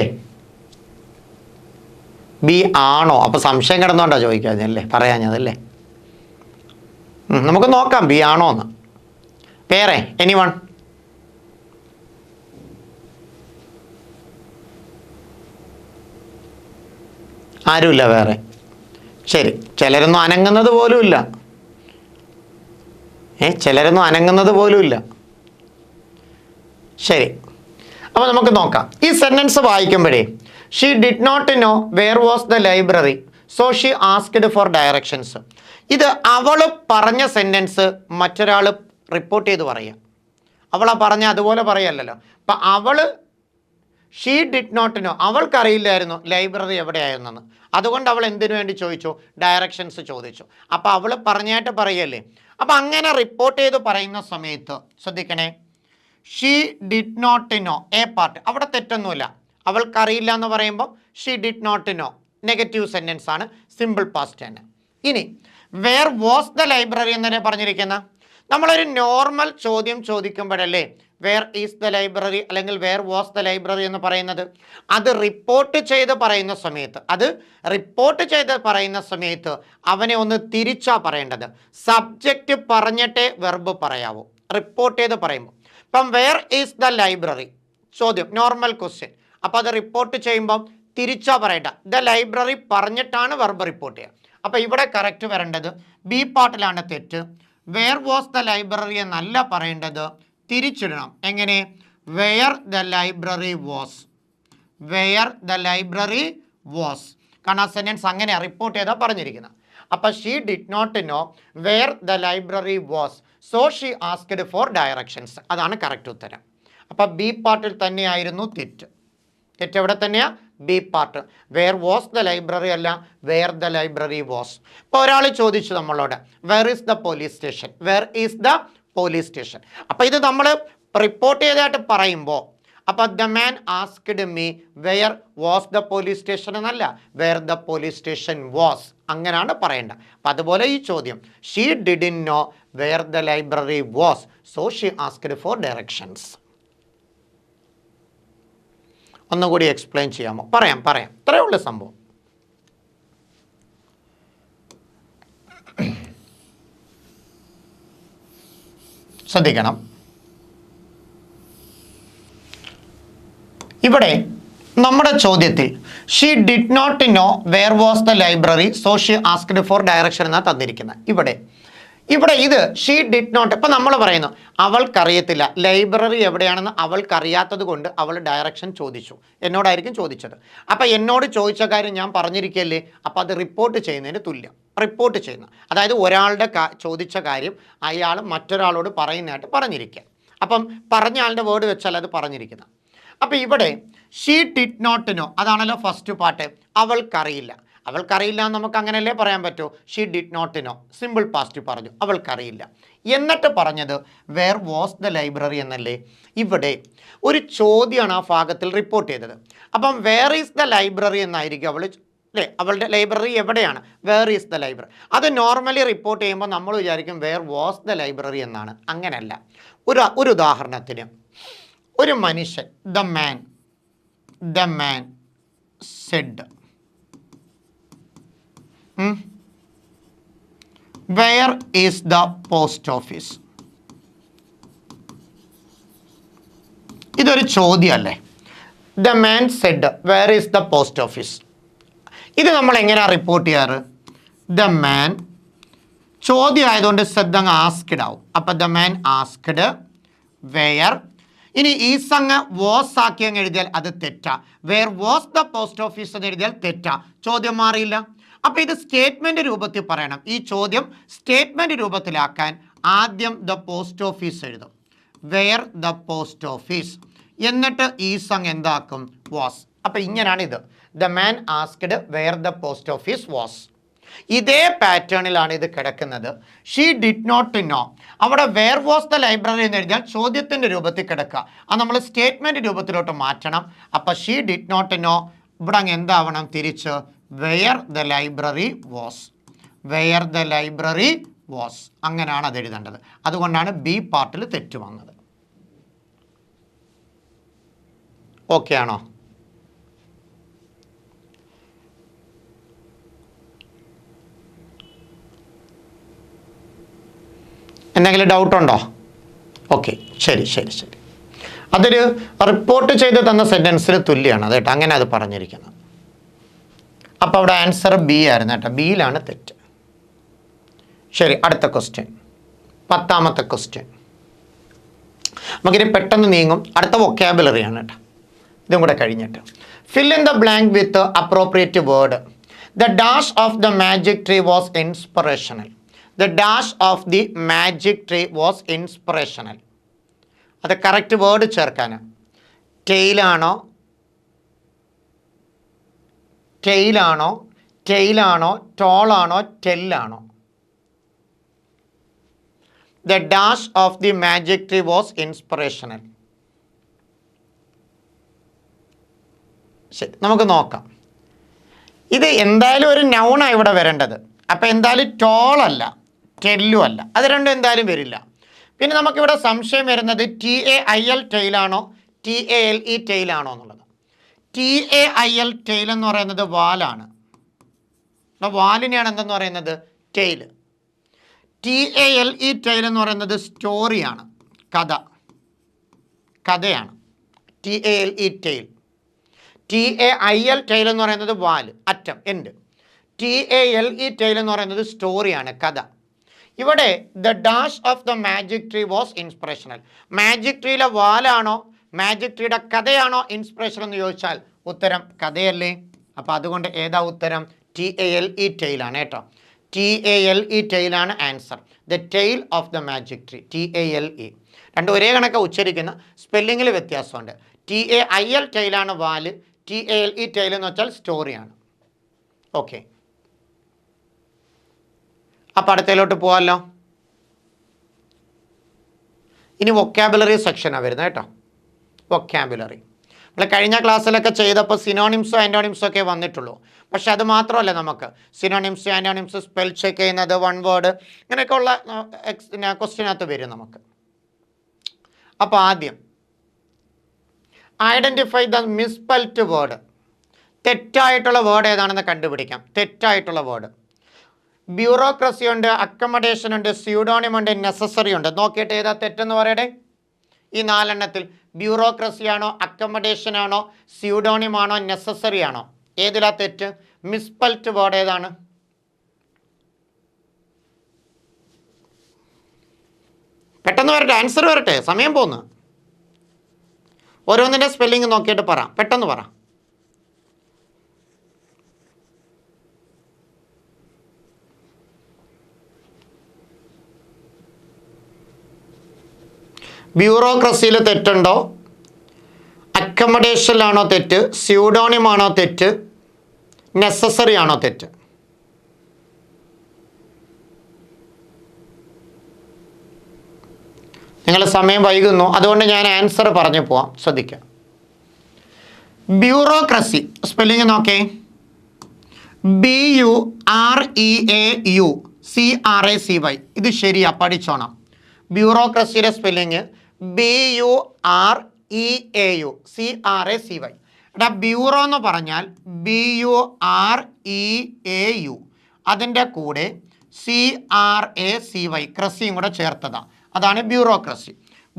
ബി ആണോ? അപ്പോൾ സംശയം കിടന്നോണ്ടാ ചോദിക്കാഞ്ഞല്ലേ, പറയാഞ്ഞതല്ലേ? നമുക്ക് നോക്കാം ബി ആണോ എന്ന്. വേറെ എനിവൺ? ആരുമില്ല വേറെ? ശരി, ചിലരൊന്നും അനങ്ങുന്നത് പോലുമില്ല. ചിലരൊന്നും അനങ്ങുന്നത് പോലുമില്ല. ശരി, അപ്പോൾ നമുക്ക് നോക്കാം. ഈ സെന്റൻസ് വായിക്കുമ്പോഴേ she did not know where was the library so she asked for directions. ഇത് അവൾ പറഞ്ഞ സെന്റൻസ് മറ്റൊരാൾ റിപ്പോർട്ട് ചെയ്ത് പറയുക. അവളാ പറഞ്ഞ അതുപോലെ പറയല്ലോ. അപ്പം അവൾ ഷീ ഡിഡ് നോട്ട് നോ, അവൾക്കറിയില്ലായിരുന്നു ലൈബ്രറി എവിടെയായിരുന്നെന്ന്. അതുകൊണ്ട് അവൾ എന്തിനു വേണ്ടി ചോദിച്ചു? ഡയറക്ഷൻസ് ചോദിച്ചു. അപ്പോൾ അവൾ പറഞ്ഞായിട്ട് പറയല്ലേ. അപ്പം അങ്ങനെ റിപ്പോർട്ട് ചെയ്ത് പറയുന്ന സമയത്ത് ശ്രദ്ധിക്കണേ, she did not know A part, അവിടെ തെറ്റൊന്നുമില്ല. അവൾക്കറിയില്ല എന്ന് പറയുമ്പോൾ she did not know negative sentence ആണ്, സിമ്പിൾ പാസ്റ്റ് തന്നെ. ഇനി വേർ വാസ് ദ ലൈബ്രറി എന്നല്ലേ പറഞ്ഞിരിക്കുന്നത്. നമ്മളൊരു നോർമൽ ചോദ്യം ചോദിക്കുമ്പോഴല്ലേ വേർ ഈസ് ദ ലൈബ്രറി അല്ലെങ്കിൽ വേർ വാസ് ദ ലൈബ്രറി എന്ന് പറയുന്നത്. അത് റിപ്പോർട്ട് ചെയ്ത് പറയുന്ന സമയത്ത് അവനെ ഒന്ന് തിരിച്ചാ പറയേണ്ടത്. സബ്ജക്റ്റ് പറഞ്ഞിട്ടേ വെർബ് പറയാവൂ റിപ്പോർട്ട് ചെയ്ത് പറയുമ്പോൾ. ഇപ്പം വേർ ഈസ് ദ ലൈബ്രറി ചോദ്യം, നോർമൽ ക്വസ്റ്റ്യൻ. അപ്പോൾ അത് റിപ്പോർട്ട് ചെയ്യുമ്പം തിരിച്ചാ പറയണ്ട, ദ ലൈബ്രറി പറഞ്ഞിട്ടാണ് വെർബ് റിപ്പോർട്ട് ചെയ്യുക. അപ്പോൾ ഇവിടെ കറക്റ്റ് വരേണ്ടത് ബി പാർട്ടിലാണ് തെറ്റ്. വേർ വാസ് ദ ലൈബ്രറി എന്നല്ല പറയേണ്ടത്, തിരിച്ചിടണം. എങ്ങനെ? Where the library was, where the library was. കാരണം ആ സെന്റൻസ് അങ്ങനെ റിപ്പോർട്ട് ചെയ്താൽ പറഞ്ഞിരിക്കുന്നത്. അപ്പോൾ she did not know where the library was so she asked for directions. അതാണ് കറക്റ്റ് ഉത്തരം. അപ്പോൾ ബി പാർട്ടിൽ തന്നെയായിരുന്നു തെറ്റ്. തെറ്റ് എവിടെ തന്നെയാണ്? B part. Where was the library അല്ല, വെയർ ദ ലൈബ്രറി വാസ്. ഇപ്പോൾ ഒരാൾ ചോദിച്ചു നമ്മളോട് where is the police station, where is the police station. അപ്പോൾ ഇത് നമ്മൾ റിപ്പോർട്ട് ചെയ്തതായിട്ട് പറയുമ്പോൾ അപ്പോൾ the man asked me where was the police station എന്നല്ല, where the police station was, അങ്ങനെയാണ് പറയേണ്ടത്. അപ്പം അതുപോലെ ഈ ചോദ്യം she didn't know where the library was so she asked for directions. ഒന്നുകൂടി എക്സ്പ്ലെയിൻ ചെയ്യാമോ? പറയാം. ഇത്രയേ ഉള്ളൂ സംഭവം. ശ്രദ്ധിക്കണം, ഇവിടെ നമ്മുടെ ചോദ്യത്തിൽ she did not know where was the library so she asked for direction എന്നാണ് തന്നിരിക്കുന്നത്. ഇവിടെ ഇത് ഷീ ഡിഡ് നോട്ട്. ഇപ്പം നമ്മൾ പറയുന്നു അവൾക്കറിയത്തില്ല ലൈബ്രറി എവിടെയാണെന്ന്, അവൾക്കറിയാത്തത് കൊണ്ട് അവൾ ഡയറക്ഷൻ ചോദിച്ചു. എന്നോടായിരിക്കും ചോദിച്ചത്. അപ്പം എന്നോട് ചോദിച്ച കാര്യം ഞാൻ പറഞ്ഞിരിക്കല്ലേ, അപ്പം അത് റിപ്പോർട്ട് ചെയ്യുന്നതിന് തുല്യം. റിപ്പോർട്ട് ചെയ്യുന്ന അതായത് ഒരാളുടെ ചോദിച്ച കാര്യം അയാൾ മറ്റൊരാളോട് പറയുന്നതായിട്ട് പറഞ്ഞിരിക്കുക. അപ്പം പറഞ്ഞ ആളുടെ വേർഡ് വെച്ചാൽ അത് പറഞ്ഞിരിക്കുന്ന. അപ്പം ഇവിടെ ഷീ ഡിഡ് നോട്ട് നോ, അതാണല്ലോ ഫസ്റ്റ് പാർട്ട്. അവൾക്കറിയില്ല എന്ന് നമുക്ക് അങ്ങനെയല്ലേ പറയാൻ പറ്റൂ. She did not know simple past പറഞ്ഞു, അവൾക്കറിയില്ല. എന്നിട്ട് പറഞ്ഞത് വേർ വാസ് ദ ലൈബ്രറി എന്നല്ലേ. ഇവിടെ ഒരു ചോദ്യമാണ് ആ ഭാഗത്തിൽ റിപ്പോർട്ട് ചെയ്തത്. അപ്പം വേർ ഈസ് ദ ലൈബ്രറി എന്നായിരിക്കും അല്ലേ, അവളുടെ ലൈബ്രറി എവിടെയാണ്, വേർ ഈസ് ദ ലൈബ്രറി. അത് നോർമലി റിപ്പോർട്ട് ചെയ്യുമ്പോൾ നമ്മൾ വിചാരിക്കും വേർ വാസ് ദ ലൈബ്രറി എന്നാണ്. അങ്ങനെയല്ല. ഒരു ഉദാഹരണത്തിന് ഒരു മനുഷ്യൻ the man said where is the post office. ഇതൊരു ചോദ്യമല്ലേ. The man said where is the post office. ഇത് നമ്മൾ എങ്ങനെയാണ് റിപ്പോർട്ട് ചെയ്യാറ്? ദ മാൻ ചോദ്യം ആയതുകൊണ്ട് സെഡ് അങ്ങ് ആസ്ക്ഡ് ആവും. അപ്പം ദ മാൻ ആസ്ക്ഡ് വെയർ. ഇനി ഈസ് അങ്ങ് വാസ് ആക്കി അങ്ങ് എഴുതിയാൽ അത് തെറ്റാ. Where was the post office എന്ന് എഴുതിയാൽ തെറ്റാ, ചോദ്യം മാറിയില്ല. അപ്പം ഇത് സ്റ്റേറ്റ്മെൻറ്റ് രൂപത്തിൽ പറയണം. ഈ ചോദ്യം സ്റ്റേറ്റ്മെൻറ്റ് രൂപത്തിലാക്കാൻ ആദ്യം ദ പോസ്റ്റ് ഓഫീസ് എഴുതും, വെയർ ദ പോസ്റ്റ് ഓഫീസ്. എന്നിട്ട് ഈസ് അങ്ങ് എന്താക്കും? വാസ്. അപ്പം ഇങ്ങനെയാണ് ഇത്. The man asked where the post office was. ഇതേ പാറ്റേണിലാണ് ഇത് കിടക്കുന്നത്. ഷീ ഡിഡ് നോട്ട് നോ, അവിടെ വെയർ വാസ് ദ ലൈബ്രറി എന്ന് എഴുതിയാൽ ചോദ്യത്തിൻ്റെ രൂപത്തിൽ കിടക്കുക. അത് നമ്മൾ സ്റ്റേറ്റ്മെൻറ്റ് രൂപത്തിലോട്ട് മാറ്റണം. അപ്പം ഷീ ഡിഡ് നോട്ട് നോ ഇവിടെ അങ്ങ് എന്താവണം? തിരിച്ച് where the library was, where the library was. അങ്ങനെയാണ് അത് എഴുതേണ്ടത്. അതുകൊണ്ടാണ് ബി പാർട്ടിൽ തെറ്റ് വന്നത്. ഓക്കെ ആണോ? എന്തെങ്കിലും ഡൗട്ടുണ്ടോ? ഓക്കെ, ശരി ശരി ശരി. അതൊരു റിപ്പോർട്ട് ചെയ്ത് തന്ന സെൻറ്റൻസിന് തുല്യമാണ് അത് കേട്ടോ, അങ്ങനെ അത് പറഞ്ഞിരിക്കുന്നത്. അപ്പോൾ അവിടെ ആൻസർ ബി ആയിരുന്നു കേട്ടോ, ബിയിലാണ് തെറ്റ്. ശരി, അടുത്ത ക്വസ്റ്റ്യൻ, 10ാമത്തെ ക്വസ്റ്റ്യൻ. നമുക്കിനി പെട്ടെന്ന് നീങ്ങും. അടുത്ത വൊക്കാബുലറി ആണ് കേട്ടോ, ഇതും കൂടെ കഴിഞ്ഞിട്ട്. Fill in the blank with appropriate word. The dash of the magic tree was inspirational. The dash of the magic tree was inspirational. അത് കറക്റ്റ് വേർഡ് ചേർക്കാൻ. ടെയിലാണോ, ടെയിലാണോ, ടെയിലാണോ, ടോളാണോ, ടെല്ലാണോ? The dash of the magic tree was inspirational. ശരി, നമുക്ക് നോക്കാം. ഇത് എന്തായാലും ഒരു നൗണാണ് ഇവിടെ വരേണ്ടത്. അപ്പോൾ എന്തായാലും ടോളല്ല, ടെല്ലും അല്ല, അത് രണ്ടും എന്തായാലും വരില്ല. പിന്നെ നമുക്കിവിടെ സംശയം വരുന്നത് TAIL ടെയിലാണോ TALE ടെയിലാണോ എന്നുള്ളത്. TAIL ടെയിൽ എന്ന് പറയുന്നത് വാലാണ്. വാലിനെയാണ് എന്തെന്ന് പറയുന്നത്? ടെയിൽ. TALE ടെയിൽ എന്ന് പറയുന്നത് സ്റ്റോറിയാണ്, കഥ, കഥയാണ്. TALE tail. TAIL ടെയിൽ എന്ന് പറയുന്നത് വാല്, അറ്റം, എൻഡ്. TALE ടെയിൽ എന്ന് പറയുന്നത് സ്റ്റോറിയാണ്, കഥ. ഇവിടെ the dash of the magic tree was inspirational. Magic ട്രീയിലെ വാലാണോ മാജിക് ട്രീയുടെ കഥയാണോ ഇൻസ്പിറേഷൻ എന്ന് ചോദിച്ചാൽ ഉത്തരം കഥയല്ലേ. അപ്പോൾ അതുകൊണ്ട് ഏതാ ഉത്തരം? TALE ടെയിലാണ് കേട്ടോ. TALE ടെയിലാണ് answer. The tale of the magic tree, TALE. രണ്ടും ഒരേ കണക്ക് ഉച്ചരിക്കുന്ന, സ്പെല്ലിങ്ങിൽ വ്യത്യാസമുണ്ട്. TAIL ടെയിലാണ് വാല്, TALE ടെയിൽ എന്ന് വെച്ചാൽ സ്റ്റോറിയാണ്. ഓക്കെ, അപ്പോൾ അടുത്തതിലോട്ട് പോകാമല്ലോ. ഇനി വൊക്കാബുലറി സെക്ഷനാണ് വരുന്നത് കേട്ടോ. വൊക്കാബുലറി നമ്മൾ കഴിഞ്ഞ ക്ലാസ്സിലൊക്കെ ചെയ്തപ്പോൾ സിനോണിംസും ആൻറ്റോണിംസും ഒക്കെ വന്നിട്ടുള്ളൂ. പക്ഷെ അത് മാത്രമല്ല, നമുക്ക് സിനോണിംസ് ആൻറ്റോണിംസ് സ്പെൽ ചെക്ക് ചെയ്യുന്നത്, വൺ വേർഡ്, ഇങ്ങനെയൊക്കെ ഉള്ള ക്വസ്റ്റ്യനകത്ത് വരും നമുക്ക്. അപ്പോൾ ആദ്യം ഐഡൻറ്റിഫൈ ദ മിസ്പെൽറ്റ് വേർഡ്. തെറ്റായിട്ടുള്ള വേർഡ് ഏതാണെന്ന് കണ്ടുപിടിക്കാം. തെറ്റായിട്ടുള്ള വേർഡ് ബ്യൂറോക്രസി ഉണ്ട്, അക്കമഡേഷൻ ഉണ്ട്, സ്യൂഡോണിം ഉണ്ട്, നെസസറി ഉണ്ട്. നോക്കിയിട്ട് ഏതാ തെറ്റെന്ന് പറയട്ടെ. ഈ 4 ബ്യൂറോക്രസി ആണോ, അക്കമഡേഷൻ ആണോ, സ്യൂഡോണിം ആണോ, നെസസറി ആണോ? ഏതിലാ തെറ്റ്? മിസ്പെൽറ്റ് വേർഡ് ഏതാണ്? പെട്ടെന്ന് വരട്ടെ, ആൻസർ വരട്ടെ, സമയം പോന്ന്. ഓരോന്നിൻ്റെ സ്പെല്ലിങ് നോക്കിയിട്ട് പറ, പെട്ടെന്ന് പറ. ബ്യൂറോക്രസിയിൽ തെറ്റുണ്ടോ? അക്കമഡേഷനിലാണോ തെറ്റ്? സ്യൂഡോണിം ആണോ തെറ്റ്? നെസസറി ആണോ തെറ്റ്? നിങ്ങൾ സമയം വൈകുന്നു, അതുകൊണ്ട് ഞാൻ ആൻസർ പറഞ്ഞു പോവാം, ശ്രദ്ധിക്കാം. ബ്യൂറോക്രസി സ്പെല്ലിങ് നോക്കേ. BUREAUCRACY. ഇത് ശരിയാ, പഠിച്ചോണം. ബ്യൂറോക്രസിയുടെ സ്പെല്ലിങ് BUREAUCRACY. എടാ, ബ്യൂറോ എന്ന് പറഞ്ഞാൽ BUREAU, അതിൻ്റെ കൂടെ CRACY, ക്രസിയും കൂടെ ചേർത്തതാണ്. അതാണ് bureaucracy.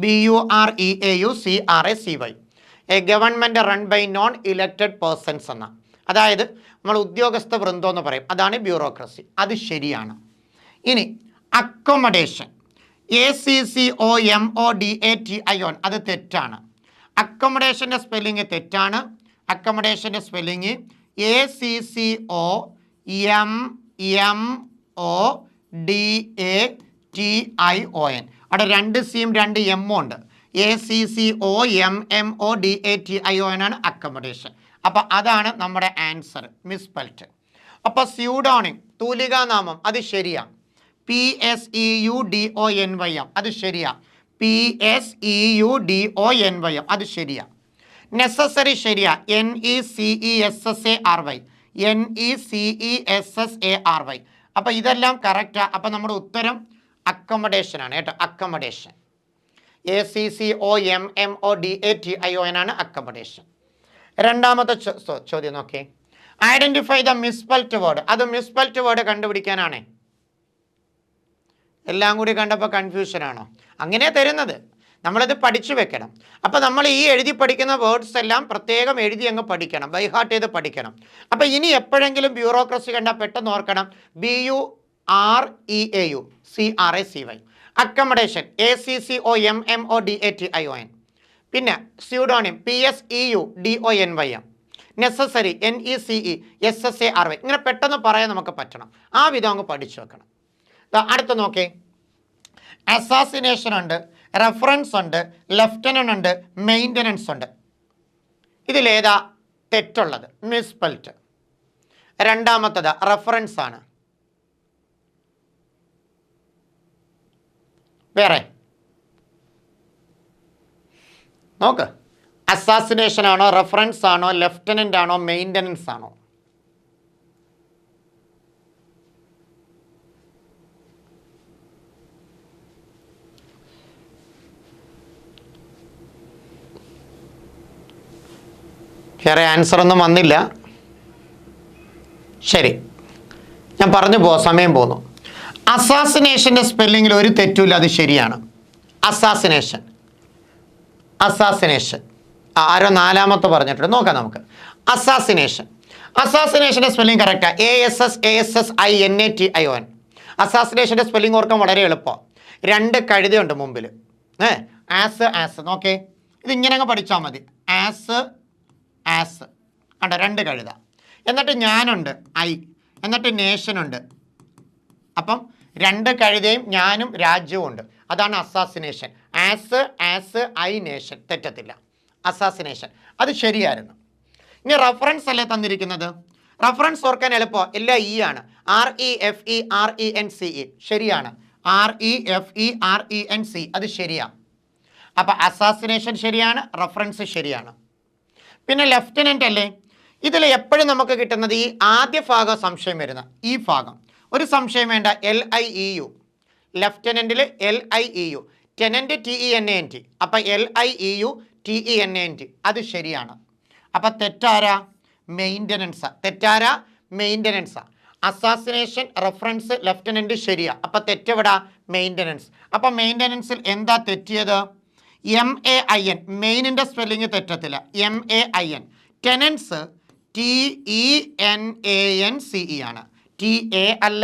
BUREAUCRACY. A government run by non elected persons എന്ന, അതായത് നമ്മൾ ഉദ്യോഗസ്ഥ വൃന്ദം എന്ന് പറയും, അതാണ് ബ്യൂറോക്രസി. അത് ശരിയാണ്. ഇനി അക്കോമഡേഷൻ, ACCOMODATION, അത് തെറ്റാണ്. അക്കോമഡേഷൻ്റെ സ്പെല്ലിങ് തെറ്റാണ്. അക്കോമഡേഷൻ്റെ സ്പെല്ലിങ് ACCOMMODATION. അവിടെ 2 സിയും 2 എമ്മും ഉണ്ട്. ACCOMMODATION ആണ് അക്കോമഡേഷൻ. അപ്പോൾ അതാണ് നമ്മുടെ ആൻസർ, മിസ്പെൽറ്റ്. അപ്പോൾ സ്യൂഡോണിം, തൂലികാനാമം, അത് ശരിയാണ്. PSEUDONYM, അത് ശരിയാ. PSEUDONYM, അത് ശരിയാ. നെസസറി ശരിയാ. NECESSARY, NECESSARY. അപ്പോൾ ഇതെല്ലാം കറക്റ്റാ. അപ്പോൾ നമ്മുടെ ഉത്തരം അക്കോമഡേഷൻ ആണ് കേട്ടോ. അക്കോമഡേഷൻ, ACCOMMODATION ആണ് അക്കോമഡേഷൻ. രണ്ടാമത്തെ ചോദ്യം നോക്കി. Identify the misspelt word. അത് മിസ്പെൽറ്റ് വേർഡ് കണ്ടുപിടിക്കാനാണേ. എല്ലാം കൂടി കണ്ടപ്പോൾ കൺഫ്യൂഷനാണോ? അങ്ങനെ തരുന്നത്, നമ്മളത് പഠിച്ചു വെക്കണം. അപ്പോൾ നമ്മൾ ഈ എഴുതി പഠിക്കുന്ന വേർഡ്സ് എല്ലാം പ്രത്യേകം എഴുതി അങ്ങ് പഠിക്കണം, ബൈഹാർട്ട് ചെയ്ത് പഠിക്കണം. അപ്പോൾ ഇനി എപ്പോഴെങ്കിലും ബ്യൂറോക്രസി കണ്ടാൽ പെട്ടെന്ന് ഓർക്കണം, BUREAU അക്കമഡേഷൻ ACCOMMODATION. പിന്നെ സ്യൂഡോണിം PSEUDONYM. Necessary NECESSARY. ഇങ്ങനെ പെട്ടെന്ന് പറയാൻ നമുക്ക് പറ്റണം. ആ വിധം അങ്ങ് പഠിച്ചു വെക്കണം. അടുത്ത നോക്കേ, അസാസിനേഷൻ ഉണ്ട്, റെഫറൻസ് ഉണ്ട്, ലെഫ്റ്റനൻ്റ് ഉണ്ട്, മെയിൻ്റനൻസ് ഉണ്ട്. ഇതിലേതാ തെറ്റുള്ളത്? മിസ്പെൽറ്റ്. രണ്ടാമത്തത് റെഫറൻസ് ആണ്. വേറെ നോക്ക്, അസാസിനേഷൻ ആണോ, റെഫറൻസ് ആണോ, ലെഫ്റ്റനൻ്റ് ആണോ, മെയിൻ്റനൻസ് ആണോ? വേറെ ആൻസർ ഒന്നും വന്നില്ല. ശരി, ഞാൻ പറഞ്ഞു പോവാം, സമയം പോകുന്നു. അസാസിനേഷൻ്റെ സ്പെല്ലിങ്ങിൽ ഒരു തെറ്റുമില്ല, അത് ശരിയാണ്. അസാസിനേഷൻ ആരോ നാലാമത്തെ പറഞ്ഞിട്ടുണ്ട്, നോക്കാം നമുക്ക്. അസാസിനേഷൻ്റെ സ്പെല്ലിംഗ് കറക്റ്റാണ്. ASSASSINATION. അസാസിനേഷൻ്റെ സ്പെല്ലിംഗ് ഓർക്കാൻ വളരെ എളുപ്പമാണ്. 2 കഴുതയുണ്ട് മുമ്പിൽ. ആസ് നോക്കേ, ഇതിങ്ങനെ അങ്ങ് പഠിച്ചാൽ മതി. ആസ് കണ്ട 2 കഴുത. എന്നിട്ട് ഞാനുണ്ട്, I. എന്നിട്ട് നേഷനുണ്ട്. അപ്പം 2 കഴുതയും ഞാനും രാജ്യവും ഉണ്ട്. അതാണ് അസാസിനേഷൻ. ആസ് ഐ നേഷൻ, തെറ്റത്തില്ല. അസാസിനേഷൻ അത് ശരിയായിരുന്നു. ഇനി റഫറൻസ് അല്ലേ തന്നിരിക്കുന്നത്. റഫറൻസ് ഓർക്കാൻ എളുപ്പം, എല്ലാം ഇ ആണ്. REFERENCE ശരിയാണ്. REFERENC അത് ശരിയാണ്. അപ്പം അസാസിനേഷൻ ശരിയാണ്, റഫറൻസ് ശരിയാണ്. പിന്നെ ലെഫ്റ്റനൻ്റ് അല്ലേ, ഇതിൽ എപ്പോഴും നമുക്ക് കിട്ടുന്നത് ഈ ആദ്യ ഭാഗം സംശയം വരുന്ന ഈ ഭാഗം. ഒരു സംശയം വേണ്ട, LIEU. ലെഫ്റ്റനൻറ്റിൽ LIEU, ടെനൻറ്റ് TENANT. അപ്പം LIEU TENANT അത് ശരിയാണ്. അപ്പം തെറ്റാരാ? മെയിൻ്റനൻസാ. അസാസിനേഷൻ, റെഫറൻസ്, ലെഫ്റ്റനൻറ്റ് ശരിയാ. അപ്പം തെറ്റെവിടാ? മെയിൻ്റനൻസ്. അപ്പം മെയിൻ്റനൻസിൽ എന്താ തെറ്റിയത്? MAIN. മെയിനിൻ്റെ സ്പെല്ലിങ് തെറ്റത്തില്ല, MAIN. ടെനൻസ് TENANCE ആണ്. TA അല്ല,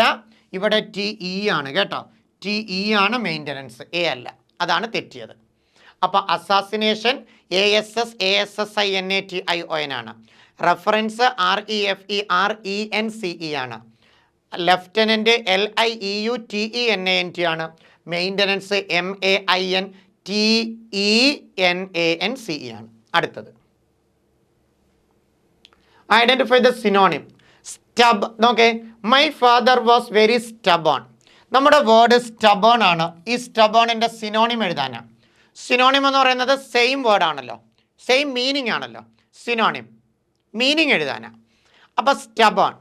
ഇവിടെ TE ആണ് കേട്ടോ. TE ആണ് മെയിൻ്റനൻസ്, A അല്ല. അതാണ് തെറ്റിയത്. അപ്പോൾ അസാസിനേഷൻ ASSASSINATION ആണ്. റെഫറൻസ് REFERENCE ആണ്. ലെഫ്റ്റനൻ്റ് LIEU TENANT ആണ്. മെയിൻ്റനൻസ് MAIN TENANCE ആണ്. അടുത്തത് ഐഡൻറ്റിഫൈ ദ സിനോണിം. സ്റ്റബ് നോക്കേ, my father was very stubborn. നമ്മുടെ വേർഡ് സ്റ്റബോൺ ആണ്. ഈ സ്റ്റബോണിൻ്റെ സിനോണിം എഴുതാനാണ്. സിനോണിം എന്ന് പറയുന്നത് സെയിം വേർഡ് ആണല്ലോ, സെയിം മീനിങ് ആണല്ലോ. സിനോണിം മീനിങ് എഴുതാനാണ്. അപ്പോൾ സ്റ്റബോൺ,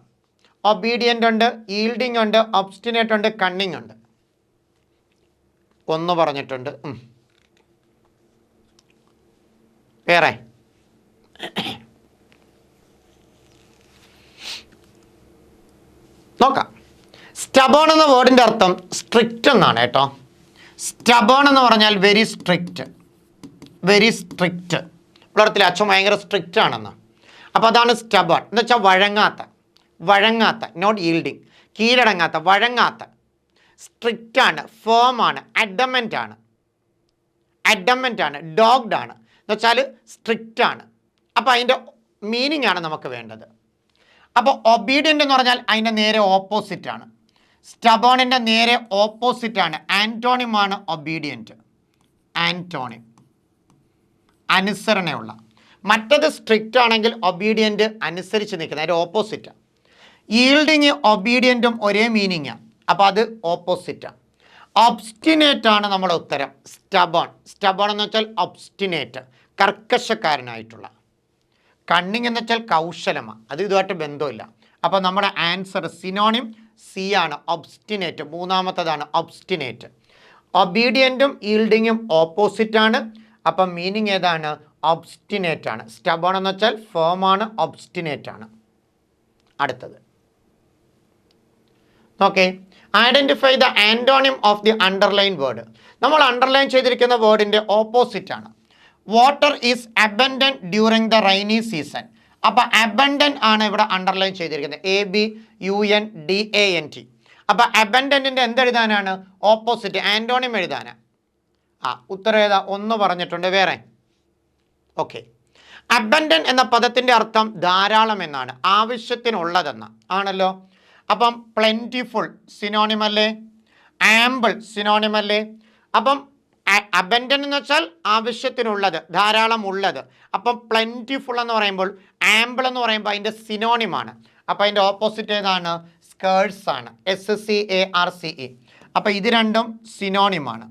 ഒബീഡിയൻ്റ് ഉണ്ട്, ഈൽഡിങ് ഉണ്ട്, ഒബ്സ്റ്റിനേറ്റ് ഉണ്ട്, കണ്ണിങ് ഉണ്ട്. ഒന്ന് പറഞ്ഞിട്ടുണ്ട്. വേറെ നോക്കാം. സ്റ്റബോൺ എന്ന വേർഡിൻ്റെ അർത്ഥം സ്ട്രിക്റ്റ് എന്നാണ് കേട്ടോ. സ്റ്റബോൺ എന്ന് പറഞ്ഞാൽ വെരി സ്ട്രിക്റ്റ്. ഇവിടെ അച്ഛൻ ഭയങ്കര സ്ട്രിക്റ്റ് ആണെന്ന്. അപ്പോൾ അതാണ് സ്റ്റബോൺ എന്ന് വെച്ചാൽ വഴങ്ങാത്ത, നോട്ട് ഈൽഡിങ്, കീഴടങ്ങാത്ത, വഴങ്ങാത്ത. സ്ട്രിക്റ്റ് ആണ്, ഫേം ആണ്, അഡമൻ്റ് ആണ്, ഡോഗ്ഡ് ആണ് എന്ന് വെച്ചാൽ സ്ട്രിക്റ്റ് ആണ്. അപ്പോൾ അതിൻ്റെ മീനിങ് ആണ് നമുക്ക് വേണ്ടത്. അപ്പോൾ ഒബീഡിയൻ്റ് എന്ന് പറഞ്ഞാൽ അതിൻ്റെ നേരെ ഓപ്പോസിറ്റ് ആണ്. സ്റ്റബോണിൻ്റെ നേരെ ഓപ്പോസിറ്റ് ആണ്, ആൻറ്റോണിമാണ് ഒബീഡിയൻറ്റ്. ആൻറ്റോണിം അനുസരണയുള്ള. മറ്റത് സ്ട്രിക്റ്റ് ആണെങ്കിൽ ഒബീഡിയൻറ്റ് അനുസരിച്ച് നിൽക്കുന്നത്, അതിൻ്റെ ഓപ്പോസിറ്റാണ്. ഈൽഡിങ് ഒബീഡിയൻറ്റും ഒരേ മീനിങ്ങാണ്, അപ്പോൾ അത് ഓപ്പോസിറ്റാണ്. ഒബ്സ്റ്റിനേറ്റ് ആണ് നമ്മുടെ ഉത്തരം. സ്റ്റബോൺ എന്ന് വെച്ചാൽ ഒബ്സ്റ്റിനേറ്റ്, കർക്കശക്കാരനായിട്ടുള്ള. കണ്ണിങ് എന്ന് വെച്ചാൽ കൗശലമാണ്, അത് ഇതുമായിട്ട് ബന്ധമില്ല. അപ്പോൾ നമ്മുടെ ആൻസർ സിനോണിം സി ആണ്, ഒബ്സ്റ്റിനേറ്റ്. മൂന്നാമത്തതാണ് ഒബ്സ്റ്റിനേറ്റ്. ഒബീഡിയൻറ്റും ഈൽഡിങ്ങും ഓപ്പോസിറ്റാണ്. അപ്പം മീനിങ് ഏതാണ്? ഒബ്സ്റ്റിനേറ്റ് ആണ്. സ്റ്റബോൺ എന്ന് വെച്ചാൽ ഫേം ആണ്, ഒബ്സ്റ്റിനേറ്റ് ആണ്. അടുത്തത് okay, identify the antonym of the underline word. നമ്മൾ അണ്ടർലൈൻ ചെയ്തിരിക്കുന്ന വേർഡിൻ്റെ ഓപ്പോസിറ്റ് ആണ്. Water is abundant during the റൈനി season. അപ്പോൾ അബൻഡൻറ്റ് ആണ് ഇവിടെ അണ്ടർലൈൻ ചെയ്തിരിക്കുന്നത്, ABUNDANT. അപ്പോൾ അബൻഡൻറ്റിൻ്റെ എന്തെഴുതാനാണ്? ഓപ്പോസിറ്റ്, ആൻറ്റോണിം എഴുതാനാണ്. ഉത്തരം ഏതാ? 1 പറഞ്ഞിട്ടുണ്ട്. വേറെ ഓക്കെ, അബൻഡൻറ്റ് എന്ന പദത്തിൻ്റെ അർത്ഥം ധാരാളം എന്നാണ്, ആവശ്യത്തിനുള്ളതെന്ന് ആണല്ലോ. അപ്പം പ്ലെൻറ്റിഫുൾ സിനോണിം അല്ലേ, ആമ്പിൾ സിനോണിം അല്ലേ. അപ്പം അബൻഡൻറ്റ് എന്ന് വെച്ചാൽ ആവശ്യത്തിനുള്ളത്, ധാരാളം ഉള്ളത്. അപ്പം പ്ലെൻറ്റിഫുൾ എന്ന് പറയുമ്പോൾ, ആമ്പിൾ എന്ന് പറയുമ്പോൾ അതിൻ്റെ സിനോണിമാണ്. അപ്പോൾ അതിൻ്റെ ഓപ്പോസിറ്റ് ഏതാണ്? സ്കേഴ്സ് ആണ്, SCARCE. അപ്പോൾ ഇത് രണ്ടും സിനോണിമാണ്.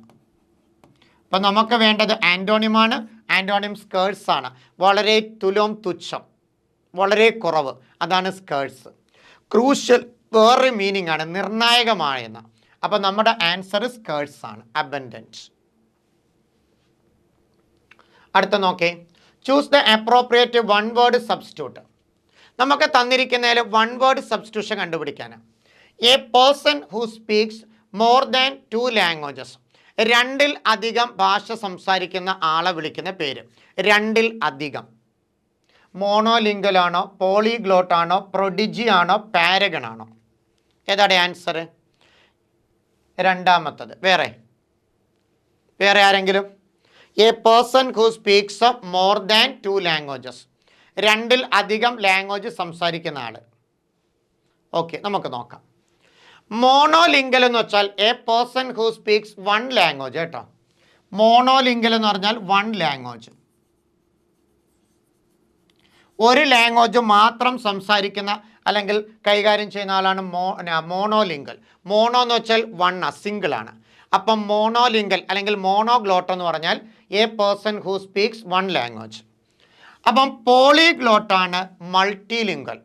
അപ്പം നമുക്ക് വേണ്ടത് ആൻറ്റോണിമാണ്. ആൻറ്റോണിം സ്കേഴ്സ് ആണ്. വളരെ തുച്ഛം, വളരെ കുറവ്, അതാണ് സ്കേഴ്സ്. ക്രൂഷ്യൽ വേറൊരു മീനിങ് ആണ്, നിർണായകമായെന്ന്. അപ്പം നമ്മുടെ ആൻസർ സ്കേഴ്സ് ആണ്, അബൻഡൻറ്റ്. അടുത്ത നോക്കേ, choose the appropriate one word substitute. നമുക്ക് തന്നിരിക്കുന്നതിൽ വൺ വേർഡ് സബ്സ്റ്റിറ്റ്യൂഷൻ കണ്ടുപിടിക്കാനാണ്. A person who speaks more than 2 languages. 2-ൽ അധികം ഭാഷ സംസാരിക്കുന്ന ആളെ വിളിക്കുന്ന പേര്. 2-ൽ അധികം. മോണോലിംഗൽ ആണോ, പോളിഗ്ലോട്ട് ആണോ, പ്രൊഡിജി ആണോ, പാരഗൺ ആണോ? ഏതാണ് ആൻസർ? രണ്ടാമത്തത്. വേറെ ആരെങ്കിലും? A person who speaks more than 2 languages. 2-ൽ അധികം ലാംഗ്വേജ് സംസാരിക്കുന്ന ആൾ. ഓക്കെ, നമുക്ക് നോക്കാം. മോണോലിംഗൽ എന്ന് വെച്ചാൽ A person who speaks 1 language കേട്ടോ. മോണോലിംഗൽ എന്ന് പറഞ്ഞാൽ 1 ലാംഗ്വേജ്, ഒരു ലാംഗ്വേജ് മാത്രം സംസാരിക്കുന്ന അല്ലെങ്കിൽ കൈകാര്യം ചെയ്യുന്ന ആളാണ് മോണോലിംഗൽ. മോണോ എന്ന് വെച്ചാൽ 1, സിംഗിൾ ആണ്. അപ്പം മോണോലിംഗൽ അല്ലെങ്കിൽ മോണോഗ്ലോട്ട് എന്ന് പറഞ്ഞാൽ a person who speaks 1 language. അപ്പം പോളിഗ്ലോട്ടാണ് മൾട്ടിലിംഗൽ.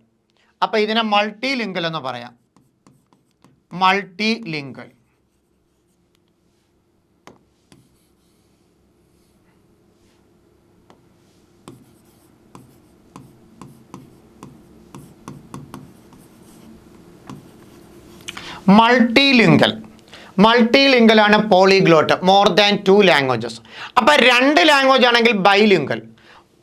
അപ്പം ഇതിനെ മൾട്ടിലിംഗൽ എന്ന് പറയാം, മൾട്ടിലിംഗൽ. മൾട്ടിലിംഗൽ ആണ് പോളിഗ്ലോട്ട്, മോർ ദാൻ 2 ലാംഗ്വേജസ്. അപ്പം 2 ലാംഗ്വേജ് ആണെങ്കിൽ ബൈലിംഗൽ,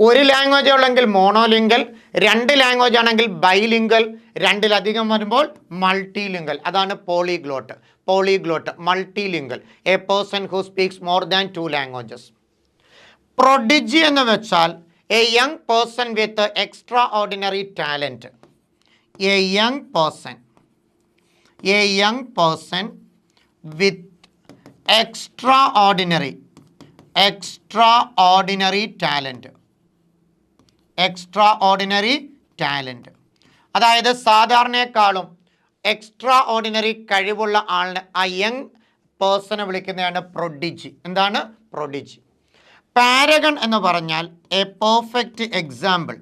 1 ലാംഗ്വേജ് ഉള്ളെങ്കിൽ മോണോലിംഗൽ, 2 ലാംഗ്വേജ് ആണെങ്കിൽ ബൈലിംഗൽ, 2-ലധികം വരുമ്പോൾ മൾട്ടിലിംഗൽ. അതാണ് polyglot multilingual, a person who speaks more than 2 languages. Prodigy എന്ന് വെച്ചാൽ a young person with extraordinary talent. A young person with extraordinary talent. അതായത് സാധാരണയെക്കാളും extra ordinary കഴിവുള്ള ആളിനെ, ആ യങ് പേഴ്സണെ വിളിക്കുന്നതാണ് പ്രൊഡിജി. എന്താണ് പ്രൊഡിജി? പാരഗൺ എന്ന് പറഞ്ഞാൽ A perfect example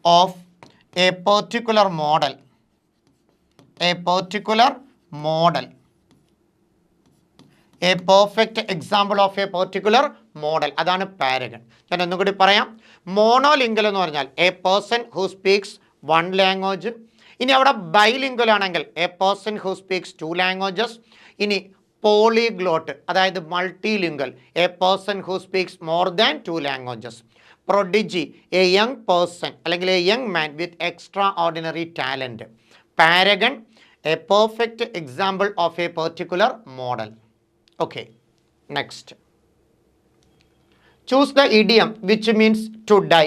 of a particular model. A perfect example of a particular model. അതാണ് പാരഗൺ. ഞാൻ ഒന്നുകൂടി പറയാം. മോണോലിംഗൽ എന്ന് പറഞ്ഞാൽ a person who speaks 1 language. ഇനി അവിടെ ബൈലിംഗൽ ആണെങ്കിൽ a person who speaks 2 languages. ഇനി പോളിഗ്ലോട്ട് അതായത് multilingual, a person who speaks more than 2 languages. Prodigy a young person അല്ലെങ്കിൽ a young man with extraordinary talent. Paragon a perfect example of a particular model. Okay, next. Choose the idiom which means to die.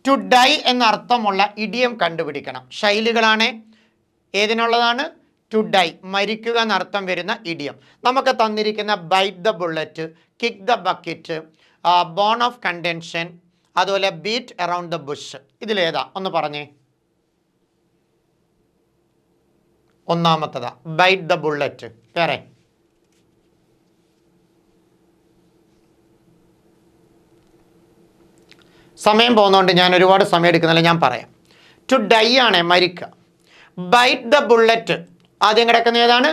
To dye എന്നർത്ഥമുള്ള idiom കണ്ടുപിടിക്കണം. ശൈലികളാണ്. ഏതിനുള്ളതാണ്? To die, മരിക്കുക എന്നർത്ഥം വരുന്ന idiom. നമുക്ക് തന്നിരിക്കുന്ന bite the bullet, kick the bucket, bone of contention, അതുപോലെ beat around the bush. ഇതിലേതാ ഒന്ന് പറഞ്ഞേ? ഒന്നാമത്തതാ ബൈറ്റ് ദ ബുള്ളറ്റ്. വേറെ? സമയം പോകുന്നതുകൊണ്ട് ഞാൻ ഒരുപാട് സമയം എടുക്കുന്നില്ല, ഞാൻ പറയാം. ടു ഡൈ ആണ് മരിക്കുക. ബൈറ്റ് ദ ബുള്ളറ്റ് ആദ്യം കിടക്കുന്ന ഏതാണ്?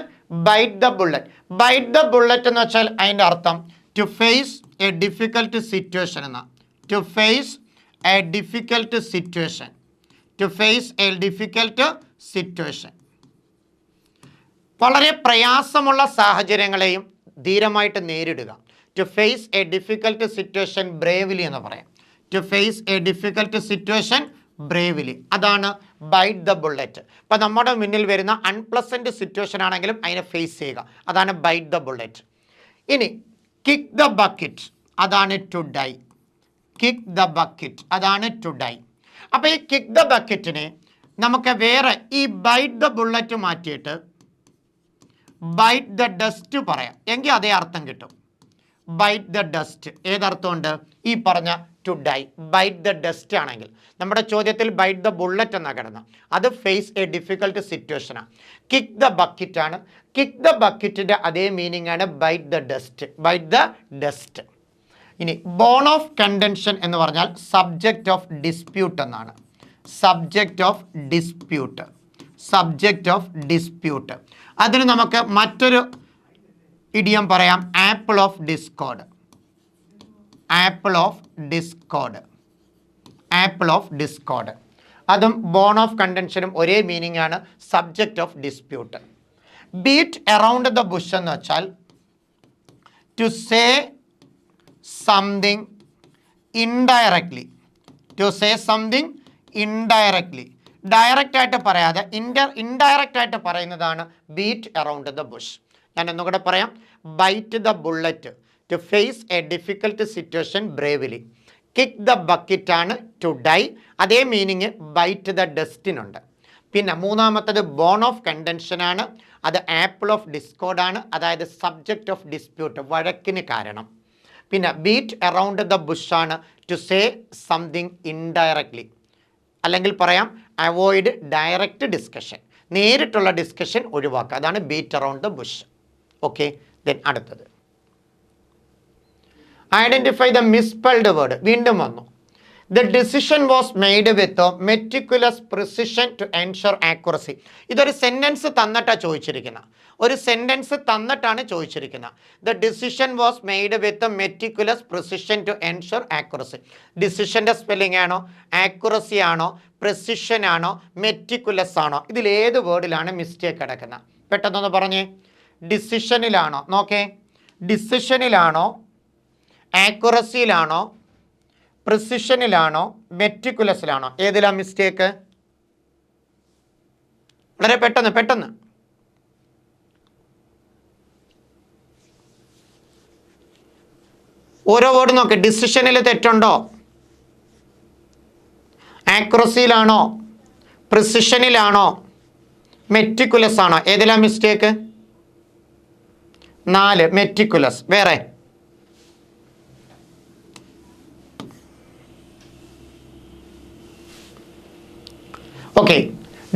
Bite the bullet. Bite the bullet എന്ന് വെച്ചാൽ അതിൻ്റെ അർത്ഥം to face a difficult situation എന്ന. To face a difficult situation. To face a difficult situation. വളരെ പ്രയാസമുള്ള സാഹചര്യങ്ങളെയും ധീരമായിട്ട് നേരിടുക. To face a difficult situation bravely എന്ന് പറയാം. To face a difficult situation bravely. അതാണ് ബൈറ്റ് ദ ബുള്ളറ്റ്. ഇപ്പം നമ്മുടെ മുന്നിൽ വരുന്ന അൺപ്ലസൻറ്റ് സിറ്റുവേഷൻ ആണെങ്കിലും അതിനെ ഫേസ് ചെയ്യുക. അതാണ് ബൈറ്റ് ദ ബുള്ളറ്റ്. ഇനി കിക്ക് ദ ബക്കറ്റ്, അതാണ് to die. Kick the bucket, അതാണ് ടു ഡൈ. അപ്പോൾ ഈ കിക്ക് ദ ബക്കറ്റിനെ നമുക്ക് വേറെ ഈ ബൈറ്റ് ദ ബുള്ളറ്റ് മാറ്റിയിട്ട് ബൈറ്റ് ദ ഡസ്റ്റ് പറയാം, എങ്കിൽ അതേ അർത്ഥം കിട്ടും. ബൈറ്റ് ദ ഡസ്റ്റ് ഏതർത്ഥമുണ്ട്? ഈ പറഞ്ഞ to die. Bite the dust ആണെങ്കിൽ നമ്മുടെ ചോദ്യത്തിൽ ബൈറ്റ് ദ ബുള്ളറ്റ് എന്നാണ് കിടന്നത്. അത് ഫേസ് എ ഡിഫിക്കൽട്ട് സിറ്റുവേഷനാണ്. കിക്ക് ദ ബക്കറ്റ് ആണ്. കിക്ക് ദ ബക്കറ്റിൻ്റെ അതേ മീനിങ് ആണ് bite the dust. Bite the dust. ഇനി ബോൺ ഓഫ് കണ്ടൻഷൻ എന്ന് പറഞ്ഞാൽ സബ്ജക്റ്റ് ഓഫ് ഡിസ്പ്യൂട്ട് എന്നാണ്. Subject of dispute. Subject of dispute. അതിന് നമുക്ക് മറ്റൊരു ഇഡിയം പറയാം, apple of discord. Apple of discord. Apple of discord. അതും ബോൺ ഓഫ് കണ്ടൻഷനും ഒരേ മീനിങ് ആണ്, subject of dispute. Beat around the bush എന്ന് വെച്ചാൽ to say something indirectly. To say something indirectly. Direct ആയിട്ട് പറയാതെ ഇൻഡയറക്റ്റ് ആയിട്ട് പറയുന്നതാണ് ബീറ്റ് അറൗണ്ട് ദ ബുഷ്. ഞാൻ ഒന്നുകൂടെ പറയാം. Bite the bullet to face a difficult situation bravely. Kick the bucket ആണ് ടു ഡൈ. അതേ മീനിങ് ബൈറ്റ് ദ ഡസ്റ്റിനുണ്ട്. പിന്നെ മൂന്നാമത്തത് ബോൺ ഓഫ് കണ്ടൻഷൻ ആണ്. അത് ആപ്പിൾ ഓഫ് ഡിസ്കോർഡ് ആണ്. അതായത് സബ്ജക്റ്റ് ഓഫ് ഡിസ്പ്യൂട്ട്, വഴക്കിന് കാരണം. പിന്നെ ബീറ്റ് അറൗണ്ട് ദ ബുഷ് ആണ് ടു സേ സംതിങ് ഇൻഡയറക്ട്ലി. അല്ലെങ്കിൽ പറയാം അവോയ്ഡ് ഡയറക്റ്റ് ഡിസ്കഷൻ. നേരിട്ടുള്ള ഡിസ്കഷൻ ഒഴിവാക്കുക. അതാണ് ബീറ്റ് അറൗണ്ട് ദ ബുഷ്. ഓക്കെ, ദെൻ അടുത്തത് ഐഡൻറ്റിഫൈ ദ മിസ്പെൽഡ് വേർഡ്. വീണ്ടും വന്നു. The decision was made with meticulous precision to ensure accuracy. ഇതൊരു സെൻറ്റൻസ് തന്നിട്ടാണ് ചോദിച്ചിരിക്കുന്നത്. ഒരു സെൻറ്റൻസ് തന്നിട്ടാണ് ചോദിച്ചിരിക്കുന്നത്. The decision was made with meticulous precision to ensure accuracy. ഡിസിഷൻ്റെ സ്പെല്ലിംഗ് ആണോ, ആക്യുറസി ആണോ, പ്രിസിഷൻ ആണോ, മെറ്റിക്കുലസ് ആണോ? ഇതിലേത് വേർഡിലാണ് മിസ്റ്റേക്ക് കിടക്കുന്നത്? പെട്ടെന്നൊന്ന് പറഞ്ഞേ. ഡിസിഷനിലാണോ? നോക്കേ, ഡിസിഷനിലാണോ, ആക്യുറസിയിലാണോ, പ്രിസിഷനിലാണോ, മെറ്റിക്കുലസിലാണോ? ഏതിലാണ് മിസ്റ്റേക്ക്? വളരെ പെട്ടെന്ന്. ഓരോ വേർഡ് നോക്ക്. ഡിസിഷനിൽ തെറ്റുണ്ടോ? ആക്യുറസിയിലാണോ, പ്രിസിഷനിലാണോ, മെറ്റിക്കുലസ് ആണോ? ഏതിലാണ് മിസ്റ്റേക്ക്? 4 മെറ്റിക്കുലസ്. വേറെ? ഓക്കെ,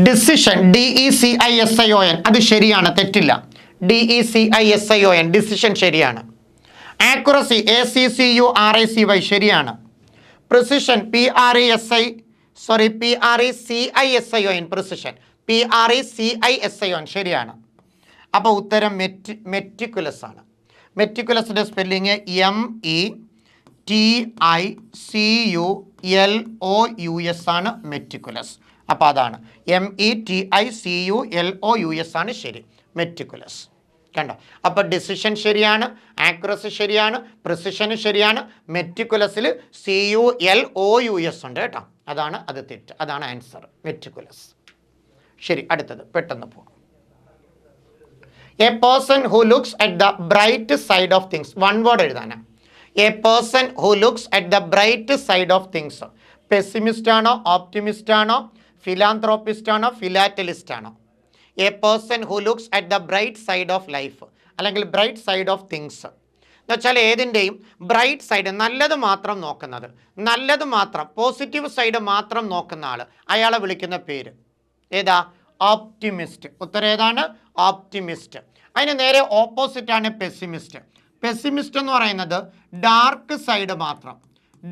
ഡിസിഷൻ DECISION അത് ശരിയാണ്, തെറ്റില്ല. DECISION ഡിസിഷൻ ശരിയാണ്. ആക്യുറസി ACCURACY ശരിയാണ്. പ്രിസിഷൻ PRECISION പ്രിസിഷൻ PRECISION ശരിയാണ്. അപ്പോൾ ഉത്തരം മെറ്റിക്കുലസ് ആണ്. മെറ്റിക്കുലസിൻ്റെ സ്പെല്ലിങ് METICULOUS ആണ് മെറ്റിക്കുലസ്. അപ്പോൾ അതാണ് METICULOUS ആണ് ശരി, മെറ്റിക്കുലസ്. കണ്ടോ? അപ്പോൾ ഡിസിഷൻ ശരിയാണ്, ആക്യുറസി ശരിയാണ്, പ്രിസിഷൻ ശരിയാണ്, മെറ്റിക്കുലസിൽ CULOUS ഉണ്ട് കേട്ടോ. അത് തെറ്റ്. അതാണ് ആൻസർ, മെറ്റിക്കുലസ്. ശരി, അടുത്തത് പെട്ടെന്ന് പോകാം. A person who looks at the bright side of things. One word എഴുതാനാണ്. A person who looks at the bright side of things. Pessimist ആണോ, ഓപ്റ്റിമിസ്റ്റ് ആണോ, ഫിലാന്ത്രോപ്പിസ്റ്റ് ആണോ, ഫിലാറ്റലിസ്റ്റ് ആണോ? A person who looks at the bright side of life അല്ലെങ്കിൽ bright side of things എന്ന് വെച്ചാൽ ഏതിൻ്റെയും bright side, നല്ലത് മാത്രം നോക്കുന്നത്, നല്ലത് മാത്രം, പോസിറ്റീവ് സൈഡ് മാത്രം നോക്കുന്ന ആൾ, അയാളെ വിളിക്കുന്ന പേര് ഏതാ? ഓപ്റ്റിമിസ്റ്റ്. ഉത്തരം ഏതാണ്? ഓപ്റ്റിമിസ്റ്റ്. അതിന് നേരെ ഓപ്പോസിറ്റാണ് പെസിമിസ്റ്റ്. പെസിമിസ്റ്റ് എന്ന് പറയുന്നത് ഡാർക്ക് സൈഡ് മാത്രം,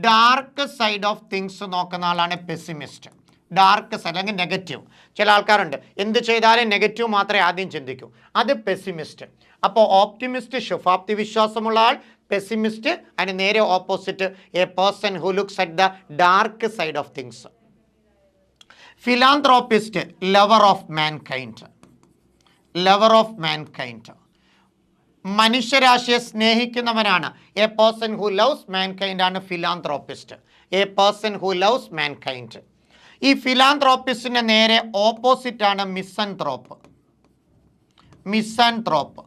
ഡാർക്ക് സൈഡ് ഓഫ് തിങ്സ് നോക്കുന്ന ആളാണ് പെസിമിസ്റ്റ്. ഡാർക്ക് സൈഡ് അല്ലെങ്കിൽ നെഗറ്റീവ്. ചില ആൾക്കാരുണ്ട് എന്ത് ചെയ്താലും നെഗറ്റീവ് മാത്രമേ ആദ്യം ചിന്തിക്കൂ, അത് പെസിമിസ്റ്റ്. അപ്പോൾ ഓപ്റ്റിമിസ്റ്റ് ശുഭാപ്തി വിശ്വാസമുള്ള ആൾ, പെസിമിസ്റ്റ് അതിന് നേരെ opposite a person who looks at the dark side of things. Philanthropist lover of mankind. Lover of mankind മനുഷ്യരാശിയെ സ്നേഹിക്കുന്നവനാണ്. A person who loves mankind ആണ് philanthropist. A person who loves mankind. ഈ ഫിലാന്ത്രോപ്പിസ്റ്റിൻ്റെ നേരെ ഓപ്പോസിറ്റ് ആണ് misanthrope. Misanthrope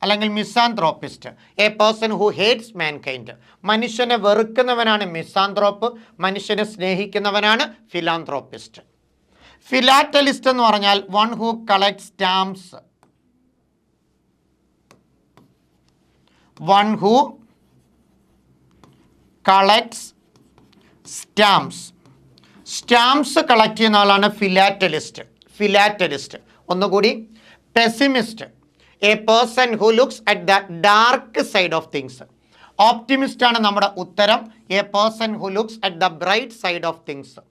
അല്ലെങ്കിൽ misanthropist. A person who hates mankind. മനുഷ്യനെ വെറുക്കുന്നവനാണ് മിസാന്ത്രോപ്പ്, മനുഷ്യനെ സ്നേഹിക്കുന്നവനാണ് ഫിലാന്ത്രോപ്പിസ്റ്റ്. ഫിലാറ്റലിസ്റ്റ് എന്ന് പറഞ്ഞാൽ one who collect stamps. One who collects stamps. Stamps collect ചെയ്യുന്ന ആളാണ് ഫിലാറ്റലിസ്റ്റ്. ഫിലാറ്റലിസ്റ്റ്. ഒന്നുകൂടി, pessimist A person who looks at the dark side of things. Optimist ആണ് നമ്മുടെ ഉത്തരം. A person who looks at the bright side of things.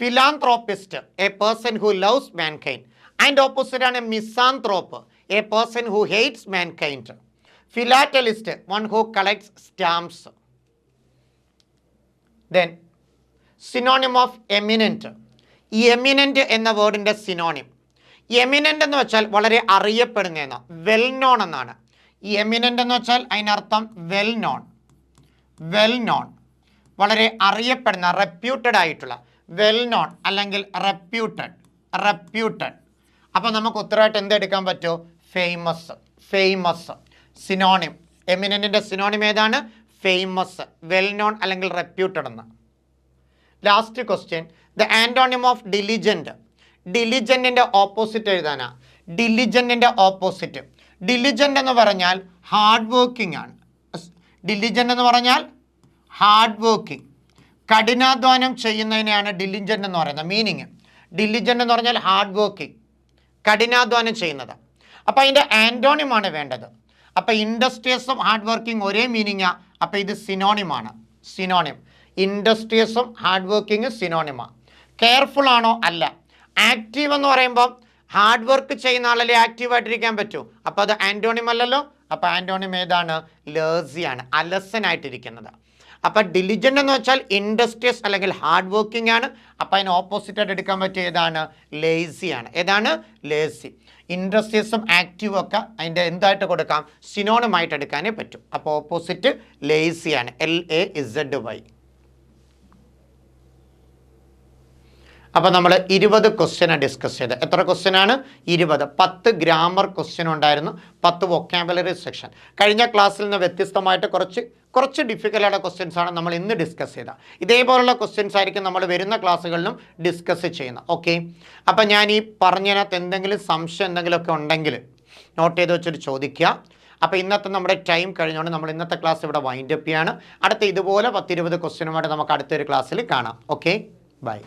Philanthropist a person who loves mankind. അതിൻ്റെ opposite ആണ് മിസാന്ത്രോപ്പ്, A person who hates mankind. Philatelist one who collects stamps. Then synonym of eminent. ഈ eminent എന്ന വേർഡിൻ്റെ synonym. Eminent എന്ന് വെച്ചാൽ വളരെ അറിയപ്പെടുന്നതെന്ന്, well known എന്നാണ്. ഈ eminent എന്ന് വെച്ചാൽ അതിനർത്ഥം വെൽ നോൺ. വെൽ നോൺ വളരെ അറിയപ്പെടുന്ന, റെപ്യൂട്ടഡ് ആയിട്ടുള്ള. വെൽ നോൺ അല്ലെങ്കിൽ റെപ്യൂട്ടഡ്. റെപ്യൂട്ടഡ്. അപ്പോൾ നമുക്ക് ഉത്തരമായിട്ട് എന്തെടുക്കാൻ പറ്റുമോ? ഫേമസ്. Famous synonym. എമിനൻറ്റിൻ്റെ സിനോണിം ഏതാണ്? ഫേമസ്, വെൽ നോൺ അല്ലെങ്കിൽ റെപ്യൂട്ടഡ് എന്ന്. Last question, the antonym of diligent. ഡിലിജൻറ്റിൻ്റെ ഓപ്പോസിറ്റ് എഴുതാനാ. ഡിലിജൻറ്റിൻ്റെ ഓപ്പോസിറ്റ്. ഡിലിജൻ്റ് എന്ന് പറഞ്ഞാൽ ഹാർഡ് വർക്കിംഗ് ആണ്. ഡിലിജൻ്റ് എന്ന് പറഞ്ഞാൽ ഹാർഡ് വർക്കിംഗ്, കഠിനാധ്വാനം ചെയ്യുന്നതിനെയാണ് ഡിലിജൻ്റ് എന്ന് പറയുന്നത്. മീനിങ് ഡിലിജൻ്റ് എന്ന് പറഞ്ഞാൽ ഹാർഡ് വർക്കിംഗ്, കഠിനാധ്വാനം ചെയ്യുന്നത്. അപ്പോൾ അതിൻ്റെ ആൻറ്റോണിമാണ് വേണ്ടത്. അപ്പോൾ ഇൻഡസ്ട്രിയസും ഹാർഡ് വർക്കിംഗ് ഒരേ മീനിങ്ങാണ്. അപ്പോൾ ഇത് സിനോണിമാണ്. സിനോണിം. ഇൻഡസ്ട്രിയസും ഹാർഡ് വർക്കിംഗ് സിനോണിമാണ്. കെയർഫുൾ ആണോ? അല്ല. ആക്റ്റീവ് എന്ന് പറയുമ്പോൾ ഹാർഡ് വർക്ക് ചെയ്യുന്ന ആളല്ലേ ആക്റ്റീവായിട്ടിരിക്കാൻ പറ്റൂ. അപ്പോൾ അത് ആൻറ്റോണിം അല്ലല്ലോ. അപ്പോൾ ആൻറ്റോണിം ഏതാണ്? ലേസിയാണ്, അലസനായിട്ടിരിക്കുന്നത്. അപ്പോൾ ഡിലിജൻ്റ് എന്ന് വെച്ചാൽ ഇൻഡസ്ട്രിയസ് അല്ലെങ്കിൽ ഹാർഡ് വർക്കിംഗ് ആണ്. അപ്പോൾ അതിന് ഓപ്പോസിറ്റായിട്ട് എടുക്കാൻ പറ്റിയ ഏതാണ്? ലേസിയാണ്. ഏതാണ്? ലേസി. ഇൻഡസ്ട്രിയസും ആക്റ്റീവും ഒക്കെ അതിൻ്റെ എന്തായിട്ട് കൊടുക്കാം? സിനോണിമായിട്ട് എടുക്കാനേ പറ്റും. അപ്പോൾ ഓപ്പോസിറ്റ് ലേസിയാണ്. LAZY. അപ്പോൾ നമ്മൾ 20 ക്വസ്റ്റ്യനാണ് ഡിസ്കസ് ചെയ്തത്. എത്ര ക്വസ്റ്റ്യനാണ്? 20. 10 ഗ്രാമർ ക്വസ്റ്റ്യൻ ഉണ്ടായിരുന്നു, 10 വൊക്കാബുലറി സെക്ഷൻ. കഴിഞ്ഞ ക്ലാസ്സിൽ നിന്ന് വ്യത്യസ്തമായിട്ട് കുറച്ച് ഡിഫിക്കൽട്ടായ ക്വസ്റ്റ്യൻസാണ് നമ്മൾ ഇന്ന് ഡിസ്കസ് ചെയ്തത്. ഇതേപോലുള്ള ക്വസ്റ്റ്യൻസ് ആയിരിക്കും നമ്മൾ വരുന്ന ക്ലാസ്സുകളിലും ഡിസ്കസ് ചെയ്യുന്നത്. ഓക്കെ. അപ്പോൾ ഞാൻ ഈ പറഞ്ഞതിനകത്ത് എന്തെങ്കിലും സംശയം എന്തെങ്കിലുമൊക്കെ ഉണ്ടെങ്കിൽ നോട്ട് ചെയ്ത് വെച്ചിട്ട് ചോദിക്കുക. അപ്പോൾ ഇന്നത്തെ നമ്മുടെ ടൈം കഴിഞ്ഞുകൊണ്ട് നമ്മൾ ഇന്നത്തെ ക്ലാസ് ഇവിടെ വൈൻഡപ്പ് ചെയ്യാണ്. അടുത്ത ഇതുപോലെ 10-20 ക്വസ്റ്റ്യനുമായിട്ട് നമുക്ക് അടുത്തൊരു ക്ലാസ്സിൽ കാണാം. Okay, by.